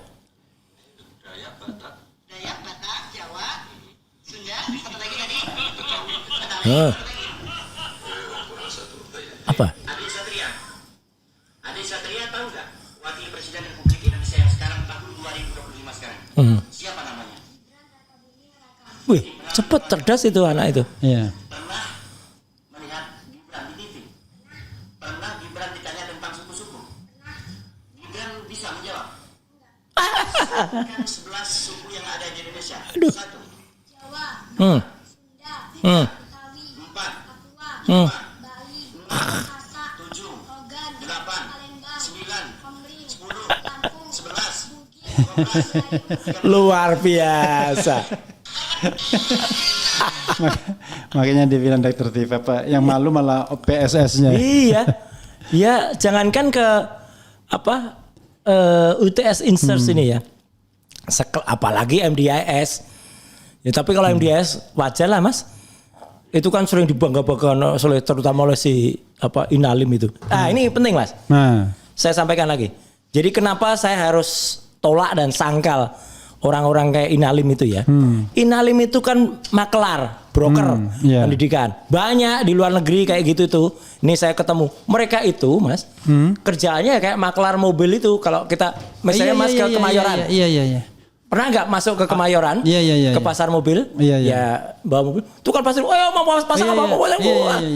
S3: Dayak, Batak, Jawa, Sunda, satu lagi tadi.
S1: Apa?
S3: Adi Satria tahu nggak wakil presiden Republik Indonesia yang sekarang tahun 2025 sekarang? Siapa namanya?
S1: Wih, cepet cerdas itu anak itu.
S2: Iya.
S3: Pernah melihat Gibran di TV? Pernah Gibran ditanya tentang suku-suku? Gibran bisa menjawab. Kan 11 suku yang ada di Indonesia. 1. Jawa. 2. Sunda. 3. Betawi. 4. Papua. 5.
S1: Luar biasa.
S2: Makanya dibilang Dr. Tif apa yang malu malah PSS-nya.
S1: Iya. Ya, jangankan ke UTS Insert ini ya. Apalagi MDIS. Ya, tapi kalau MDIS wajar lah Mas. Itu kan sering dibangga-banggakan terutama oleh si Inalim itu. Ini penting Mas. Saya sampaikan lagi. Jadi kenapa saya harus tolak dan sangkal orang-orang kayak Inalim itu ya. Inalim itu kan makelar, broker pendidikan. Banyak di luar negeri kayak gitu tuh. Ini saya ketemu. Mereka itu Mas, kerjaannya kayak makelar mobil itu. Kalau kita misalnya Mas ke Kemayoran.
S2: Iya.
S1: Pernah nggak masuk ke Kemayoran? Ke pasar mobil? Ya, bawa mobil. Itu kan pasti, mau pasang apa mobil?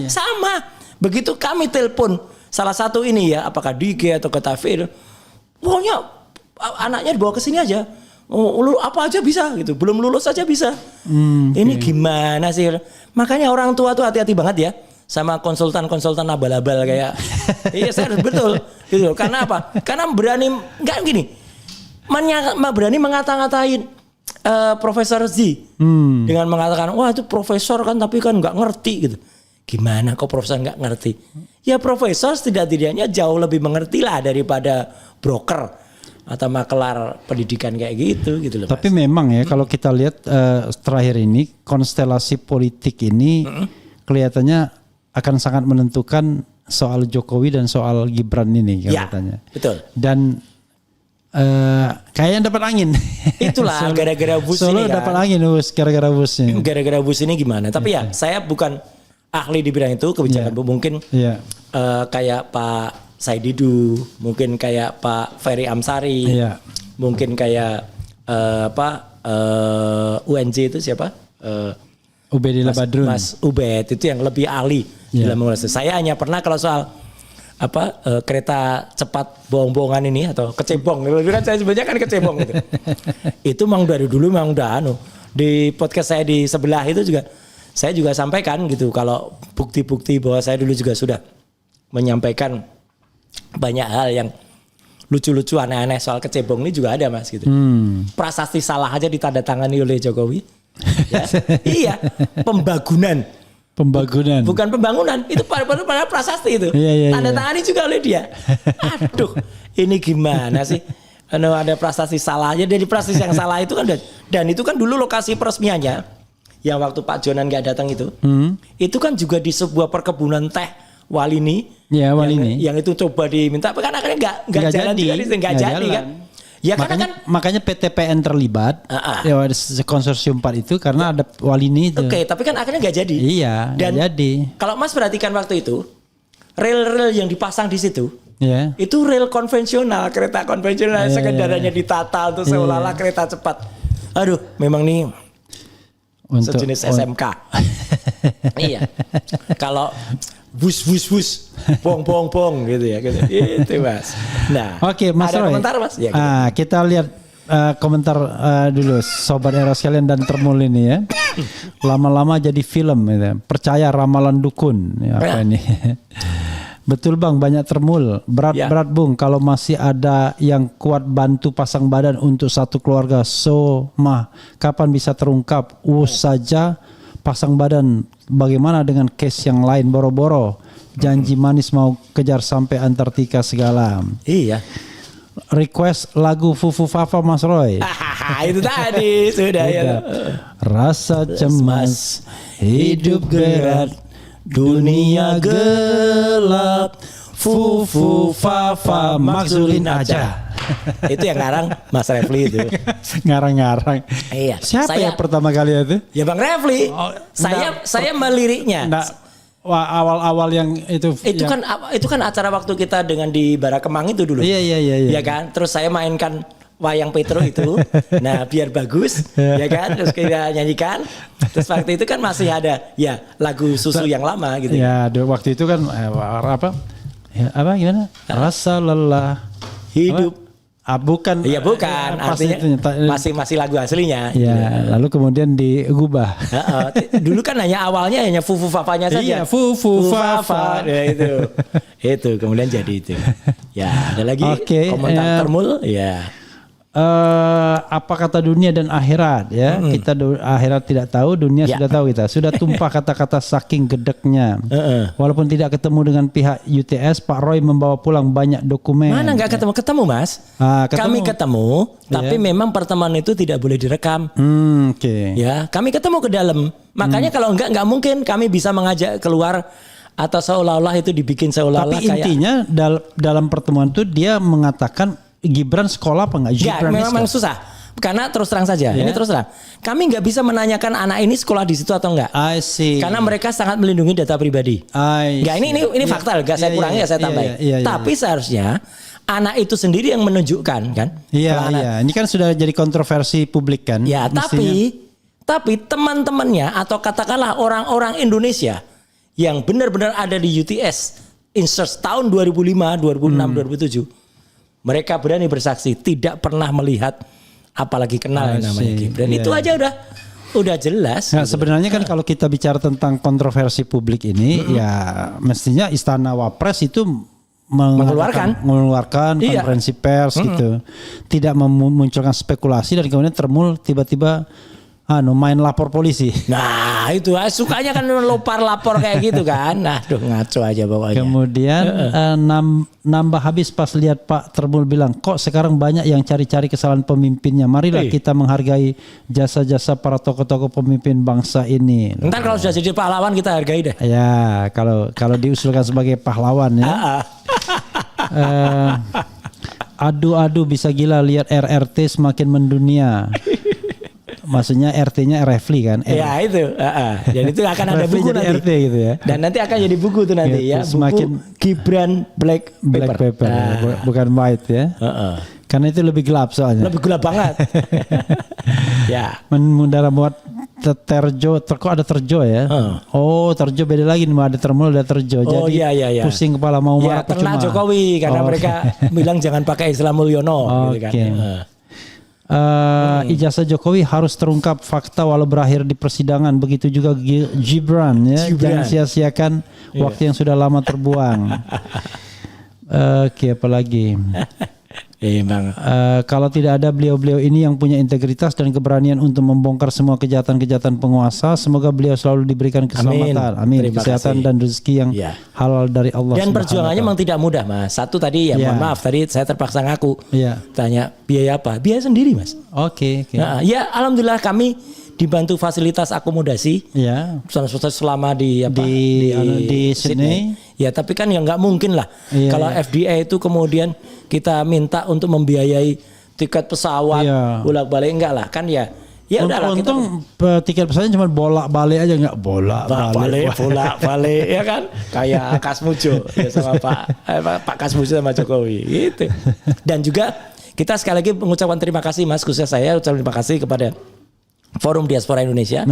S1: Sama. Begitu kami telepon salah satu ini ya, apakah DG atau Ketafir, pokoknya anaknya dibawa ke sini aja. Apa aja bisa gitu. Belum lulus aja bisa. Ini gimana sih? Makanya orang tua tuh hati-hati banget ya sama konsultan-konsultan abal-abal kayak. Iya, saya betul. Gitu. Karena apa? Karena berani enggak gini. Berani ngata-ngatain Profesor Z dengan mengatakan wah itu profesor kan tapi kan nggak ngerti gitu. Gimana kok profesor nggak ngerti? Ya profesor setidak-tidaknya jauh lebih mengerti lah daripada broker atau makelar pendidikan kayak gitu loh.
S2: Tapi memang ya kalau kita lihat terakhir ini konstelasi politik ini kelihatannya akan sangat menentukan soal Jokowi dan soal Gibran ini kelihatannya.
S1: Ya, betul.
S2: Dan kayaknya dapat angin.
S1: Itulah gara-gara bus ini kan.
S2: Dapat angin gara-gara busnya.
S1: Gara-gara bus ini gimana? Tapi ya saya bukan ahli di bidang itu kebijakan mungkin kayak Pak Saididu, mungkin kayak Pak Ferry Amsari, mungkin kayak UNJ itu siapa?
S2: Ubedillah Badrun.
S1: Mas Ubed itu yang lebih ahli dalam mengulas. Saya hanya pernah kalau soal kereta cepat bohong-bohongan ini atau kecebong, kan saya sebutnya kan kecebong gitu. Itu memang dari dulu memang udah di podcast saya di sebelah itu juga saya juga sampaikan gitu kalau bukti-bukti bahwa saya dulu juga sudah menyampaikan banyak hal yang lucu-lucu aneh-aneh soal kecebong ini juga ada Mas gitu. Prasasti salah aja ditandatangani oleh Jokowi. Ya. Iya, pembangunan. Bukan pembangunan, itu pada prasasti itu. Tanda tangani juga oleh dia. Aduh, ini gimana sih? Ada prasasti salahnya, dari prasasti yang salah itu kan dan itu kan dulu lokasi peresmiannya yang waktu Pak Jonan nggak datang itu kan juga di sebuah perkebunan teh Walini. Ya, Walini. Yang itu coba diminta, kan akhirnya nggak jalan juga, nggak jadi kan. Ya
S2: makanya PTPN terlibat ya konsorsium 4 itu karena ada Walini itu.
S1: Oke, tapi kan akhirnya nggak jadi.
S2: Iya, nggak jadi.
S1: Kalau Mas perhatikan waktu itu rel-rel yang dipasang di situ, itu rel konvensional, kereta konvensional, sekedarnya ditata untuk seolah-olah kereta cepat. Aduh, memang nih sejenis SMK. Iya. Kalau bus bong gitu ya gitu. Itu Mas. Nah,
S2: Mas
S1: ada
S2: Roy.
S1: komentar Mas? Ya, gitu.
S2: Kita lihat komentar dulu Sobat Era sekalian dan Termul ini ya. Lama-lama jadi film gitu. Percaya ramalan dukun apa ini. Betul Bang, banyak Termul. Berat Bung kalau masih ada yang kuat bantu pasang badan untuk satu keluarga. Kapan bisa terungkap? Saja pasang badan. Bagaimana dengan case yang lain boro-boro? Janji manis mau kejar sampai Antartika segala.
S1: Iya.
S2: Request lagu Fufu Fafa Mas Roy.
S1: Itu tadi sudah ya.
S2: Rasa cemas, hidup berat, dunia gelap. Fufu Fafa maksulin aja. Itu yang ngarang Mas Refli itu.
S1: Ngarang-ngarang. Iya.
S2: Siapa yang pertama kali itu?
S1: Ya Bang Refli. Saya meliriknya.
S2: Awal-awal yang itu.
S1: Itu kan acara waktu kita dengan di Barakemang itu dulu.
S2: Iya.
S1: Ya kan. Terus saya mainkan wayang Petro itu. Nah biar bagus. Ya kan. Terus kita nyanyikan. Terus waktu itu kan masih ada lagu Susu yang lama gitu.
S2: Ya waktu itu kan gimana? Rasa lelah
S1: hidup.
S2: Bukan.
S1: Iya bukan. Artinya masih lagu aslinya.
S2: Ya, lalu kemudian digubah.
S1: Dulu kan awalnya hanya Fufu Fafanya saja.
S2: Iya, Fufu Fafa.
S1: Ya, itu kemudian jadi itu. Ya, ada lagi komentar Termul. Ya.
S2: apa kata dunia dan akhirat ya. Kita akhirat tidak tahu, dunia sudah tahu kita. Sudah tumpah kata-kata saking gedeknya. Walaupun tidak ketemu dengan pihak UTS, Pak Roy membawa pulang banyak dokumen.
S1: Mana nggak ketemu Mas? Kami ketemu, tapi memang pertemuan itu tidak boleh direkam.
S2: Oke.
S1: Ya, kami ketemu ke dalam. Makanya kalau nggak mungkin kami bisa mengajak keluar atau seolah-olah itu dibikin seolah-olah
S2: tapi intinya dalam pertemuan itu dia mengatakan Gibran sekolah apa enggak?
S1: Ya, memang susah. Karena terus terang saja, ini terus terang. Kami nggak bisa menanyakan anak ini sekolah di situ atau enggak.
S2: I see.
S1: Karena mereka sangat melindungi data pribadi. Enggak, ini fakta, enggak saya kurangi ya saya tambahin. Tapi seharusnya anak itu sendiri yang menunjukkan kan.
S2: Iya. Ini kan sudah jadi kontroversi publik kan.
S1: Ya, tapi teman-temannya atau katakanlah orang-orang Indonesia yang benar-benar ada di UTS insert tahun 2005, 2006, 2007. Mereka berani bersaksi tidak pernah melihat apalagi kenal yang namanya Gibran. Itu aja udah jelas.
S2: Nah, sebenarnya kan kalau kita bicara tentang kontroversi publik ini ya mestinya Istana Wapres itu mengeluarkan konferensi pers gitu. Tidak memunculkan spekulasi dan kemudian termul tiba-tiba main lapor polisi.
S1: Nah itu sukanya kan lapor kayak gitu kan. Nah ngaco aja pokoknya.
S2: Kemudian nambah habis pas lihat Pak Termul bilang kok sekarang banyak yang cari-cari kesalahan pemimpinnya. Marilah kita menghargai jasa-jasa para tokoh-tokoh pemimpin bangsa ini.
S1: Ntar kalau sudah jadi pahlawan kita hargai deh.
S2: Ya kalau diusulkan sebagai pahlawan ya. Aduh bisa gila lihat RRT semakin mendunia. Maksudnya RT-nya Refli kan?
S1: Ya itu. Dan itu akan ada buku nanti.
S2: RT gitu ya.
S1: Dan nanti akan jadi buku tuh nanti ya.
S2: Semakin
S1: buku Gibran Black Paper.
S2: Bukan white ya. Karena itu lebih gelap soalnya.
S1: Lebih gelap banget. Ya.
S2: Mendara buat Terjo, kok ada Terjo ya? Oh Terjo beda lagi nih, ada Termul ada Terjo. Jadi
S1: iya.
S2: pusing kepala mau marah
S1: percuma. Jokowi karena mereka bilang jangan pakai Islam Mulyono. Gitu kan.
S2: Ijazah Jokowi harus terungkap fakta walau berakhir di persidangan. Begitu juga Gibran ya. Jangan sia-siakan waktu yang sudah lama terbuang. Oke, apalagi? Kalau tidak ada beliau-beliau ini yang punya integritas dan keberanian untuk membongkar semua kejahatan-kejahatan penguasa, semoga beliau selalu diberikan keselamatan. Amin. Kesehatan dan rezeki yang halal dari Allah.
S1: Dan perjuangannya memang tidak mudah, Mas. Satu tadi mohon maaf tadi saya terpaksa ngaku. Tanya biaya apa? Biaya sendiri, Mas.
S2: Oke.
S1: Nah, ya alhamdulillah kami dibantu fasilitas akomodasi. Selama di
S2: Sydney.
S1: Ya, tapi kan ya nggak mungkin lah. Kalau FDA itu kemudian kita minta untuk membiayai tiket pesawat bolak-balik enggak lah kan ya. Ya udahlah
S2: untung tiket pesawatnya cuma bolak-balik aja enggak bolak-balik
S1: ya kan. Kayak Kasmujo ya sama Pak Kasmujo sama Jokowi gitu. Dan juga kita sekali lagi mengucapkan terima kasih Mas, khususnya saya ucapkan terima kasih kepada Forum Diaspora Indonesia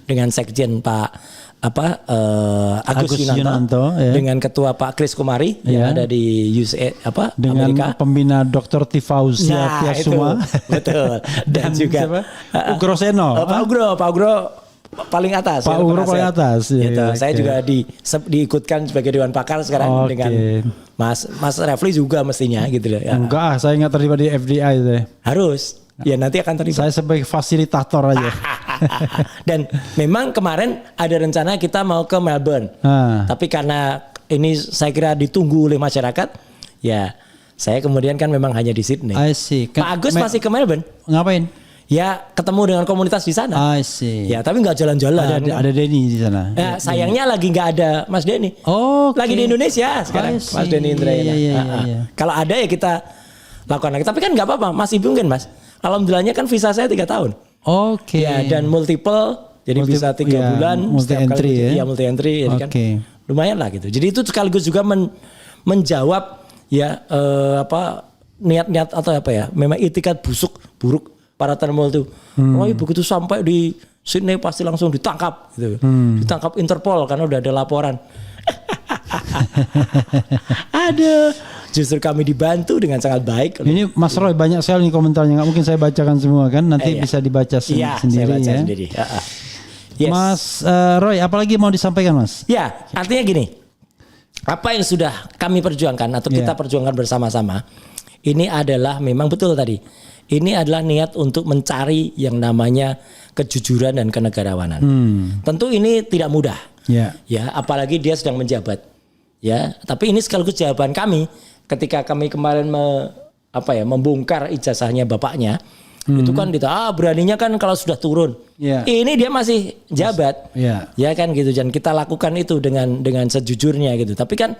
S1: dengan Sekjen Pak Agus Yunanto dengan Ketua Pak Kris Kumari yang ada di USA
S2: dengan
S1: Amerika.
S2: Pembina Dr. Tifauzia Tiasuma
S1: betul dan juga
S2: Ugro Seno
S1: Pak Ugro paling atas.
S2: Pak Ugro paling atas.
S1: Saya juga diikutkan sebagai Dewan Pakar sekarang dengan Mas Refli juga mestinya gitu loh.
S2: Enggak, saya nggak terlibat di FDI itu.
S1: Harus. Ya nanti akan terlibat.
S2: Saya sebagai fasilitator aja.
S1: Dan memang kemarin ada rencana kita mau ke Melbourne. Tapi karena ini saya kira ditunggu oleh masyarakat, ya saya kemudian kan memang hanya di Sydney.
S2: I see.
S1: Pak Agus masih ke Melbourne.
S2: Ngapain?
S1: Ya ketemu dengan komunitas di sana.
S2: I see.
S1: Ya tapi nggak jalan-jalan.
S2: Ada Denny di sana.
S1: Ya, sayangnya lagi nggak ada Mas Denny. Lagi di Indonesia sekarang. Mas Denny Indrayana. Kalau ada ya kita lakukan lagi. Tapi kan nggak apa-apa. Masih mungkin Mas. Alhamdulillahnya kan visa saya 3 tahun. Ya, dan multiple, jadi bisa 3 bulan.
S2: Multi entry ya.
S1: Iya multi entry. Jadi kan lumayan lah gitu. Jadi itu sekaligus juga menjawab ya niat-niat atau apa ya. Memang itikat buruk para Termul itu. Roy begitu sampai di Sydney pasti langsung ditangkap gitu. Ditangkap Interpol karena udah ada laporan. Aduh. Justru kami dibantu dengan sangat baik.
S2: Ini Mas Roy banyak sekali nih komentarnya, nggak mungkin saya bacakan semua kan, nanti bisa dibaca sendiri
S1: saya baca
S2: ya.
S1: Sendiri.
S2: Mas Roy, apalagi mau disampaikan Mas?
S1: Ya, artinya gini, apa yang sudah kami perjuangkan atau kita perjuangkan bersama-sama, ini adalah memang betul tadi, ini adalah niat untuk mencari yang namanya kejujuran dan kenegarawanan. Tentu ini tidak mudah. Ya, apalagi dia sedang menjabat. Ya, tapi ini sekaligus jawaban kami ketika kami kemarin membongkar ijazahnya bapaknya. Itu kan beraninya kan kalau sudah turun. Ini dia masih jabat. Ya kan gitu, dan kita lakukan itu dengan sejujurnya gitu. Tapi kan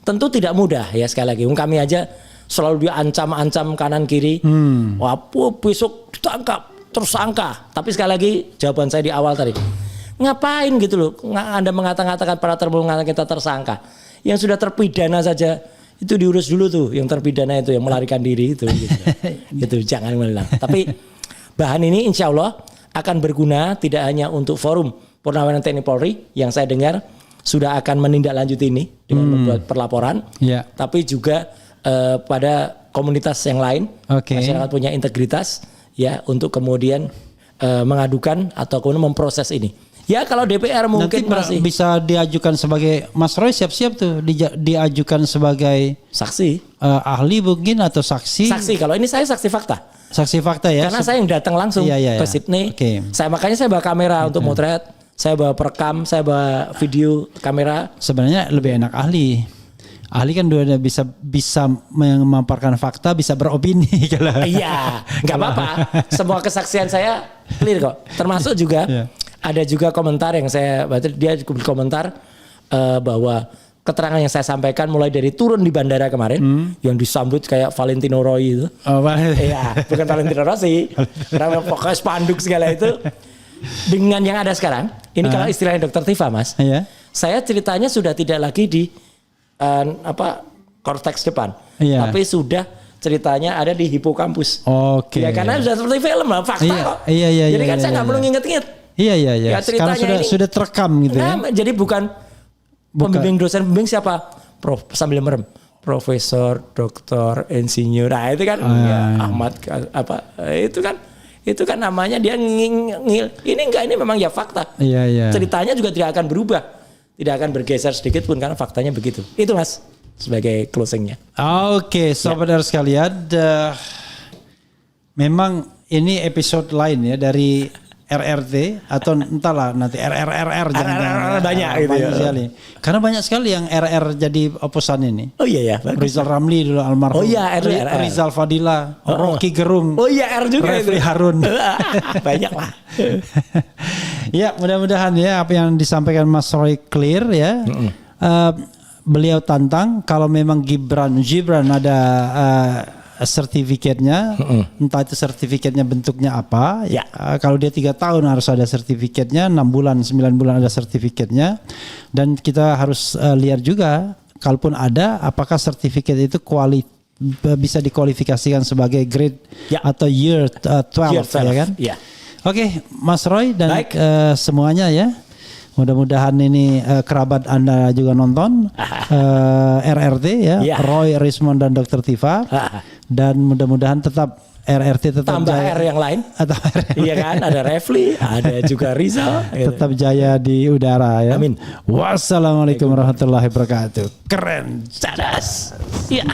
S1: tentu tidak mudah ya, sekali lagi. Kami aja selalu diancam-ancam kanan kiri. Wah, besok ditangkap, tersangka. Tapi sekali lagi jawaban saya di awal tadi. Ngapain gitu loh Anda mengatakan para termengatakan kita tersangka. Yang sudah terpidana saja itu diurus dulu tuh, yang terpidana itu yang melarikan diri itu gitu. Itu jangan melilang. Tapi bahan ini insya Allah akan berguna tidak hanya untuk forum Purnawenan TNI Polri yang saya dengar sudah akan menindaklanjuti ini dengan membuat perlaporan, tapi juga pada komunitas yang lain, masyarakat punya integritas ya untuk kemudian mengadukan atau kemudian memproses ini. Ya kalau DPR mungkin
S2: nanti masih bisa diajukan sebagai Mas Roy siap-siap tuh diajukan sebagai
S1: saksi,
S2: ahli mungkin atau saksi.
S1: Saksi, kalau ini saya saksi fakta.
S2: Saksi fakta ya.
S1: Karena saya yang datang langsung ke Sydney. Makanya saya bawa kamera untuk motret, saya bawa perekam, saya bawa video kamera.
S2: Sebenarnya lebih enak ahli. Ahli kan udah bisa memaparkan fakta, bisa beropini kalau.
S1: Iya, nggak apa-apa. Semua kesaksian saya clear kok. Termasuk juga ada juga komentar yang dia komentar bahwa keterangan yang saya sampaikan mulai dari turun di bandara kemarin yang disambut kayak Valentino Roy itu. Iya, bukan Valentino Rossi. Karena pokoknya spanduk segala itu. Dengan yang ada sekarang, ini kalau istilahnya Dr. Tifa, Mas. Saya ceritanya sudah tidak lagi di korteks depan, tapi sudah ceritanya ada di hipokampus. Ya karena sudah seperti film lah, fakta kok. Jadi kan saya nggak perlu nginget-nginget.
S2: Iya. Ya, sekarang sudah terekam gitu ya.
S1: Jadi bukan pembimbing dosen, pembimbing siapa? Sambil merem. Profesor, doktor, insinyur. Nah itu kan Ahmad itu kan namanya dia ngil. Ini memang ya fakta. Ceritanya juga tidak akan berubah. Tidak akan bergeser sedikit pun karena faktanya begitu. Itu Mas sebagai closingnya.
S2: Oke, saudara sekalian, memang ini episode lain ya dari RRT atau entahlah nanti RRR
S1: banyak gitu ya.
S2: Sekali. Karena banyak sekali yang RR jadi oposan ini.
S1: Oh iya ya.
S2: Rizal Ramli dulu almarhum.
S1: Oh iya RR.
S2: Rizal Fadila, Rocky Gerung.
S1: Oh iya R juga
S2: Refli Harun.
S1: Banyak lah.
S2: Ya mudah-mudahan ya apa yang disampaikan Mas Roy clear ya. Beliau tantang kalau memang Gibran ada sertifikatnya, entah itu sertifikatnya bentuknya apa. Kalau dia 3 tahun harus ada sertifikatnya, 6 bulan, 9 bulan ada sertifikatnya. Dan kita harus lihat juga, kalaupun ada, apakah sertifikat itu bisa dikualifikasikan sebagai grade atau year 12 ya kan? Oke, Mas Roy dan semuanya ya. Mudah-mudahan ini kerabat Anda juga nonton RRT ya, Roy, Rismond dan Dr. Tifa. Dan mudah-mudahan tetap RRT tetap
S1: tambah jaya. R yang lain. Iya kan, ada Refli, ada juga Rizal.
S2: Tetap jaya di udara ya.
S1: Amin.
S2: Wassalamualaikum warahmatullahi wabarakatuh.
S1: Keren, cadas. Iya.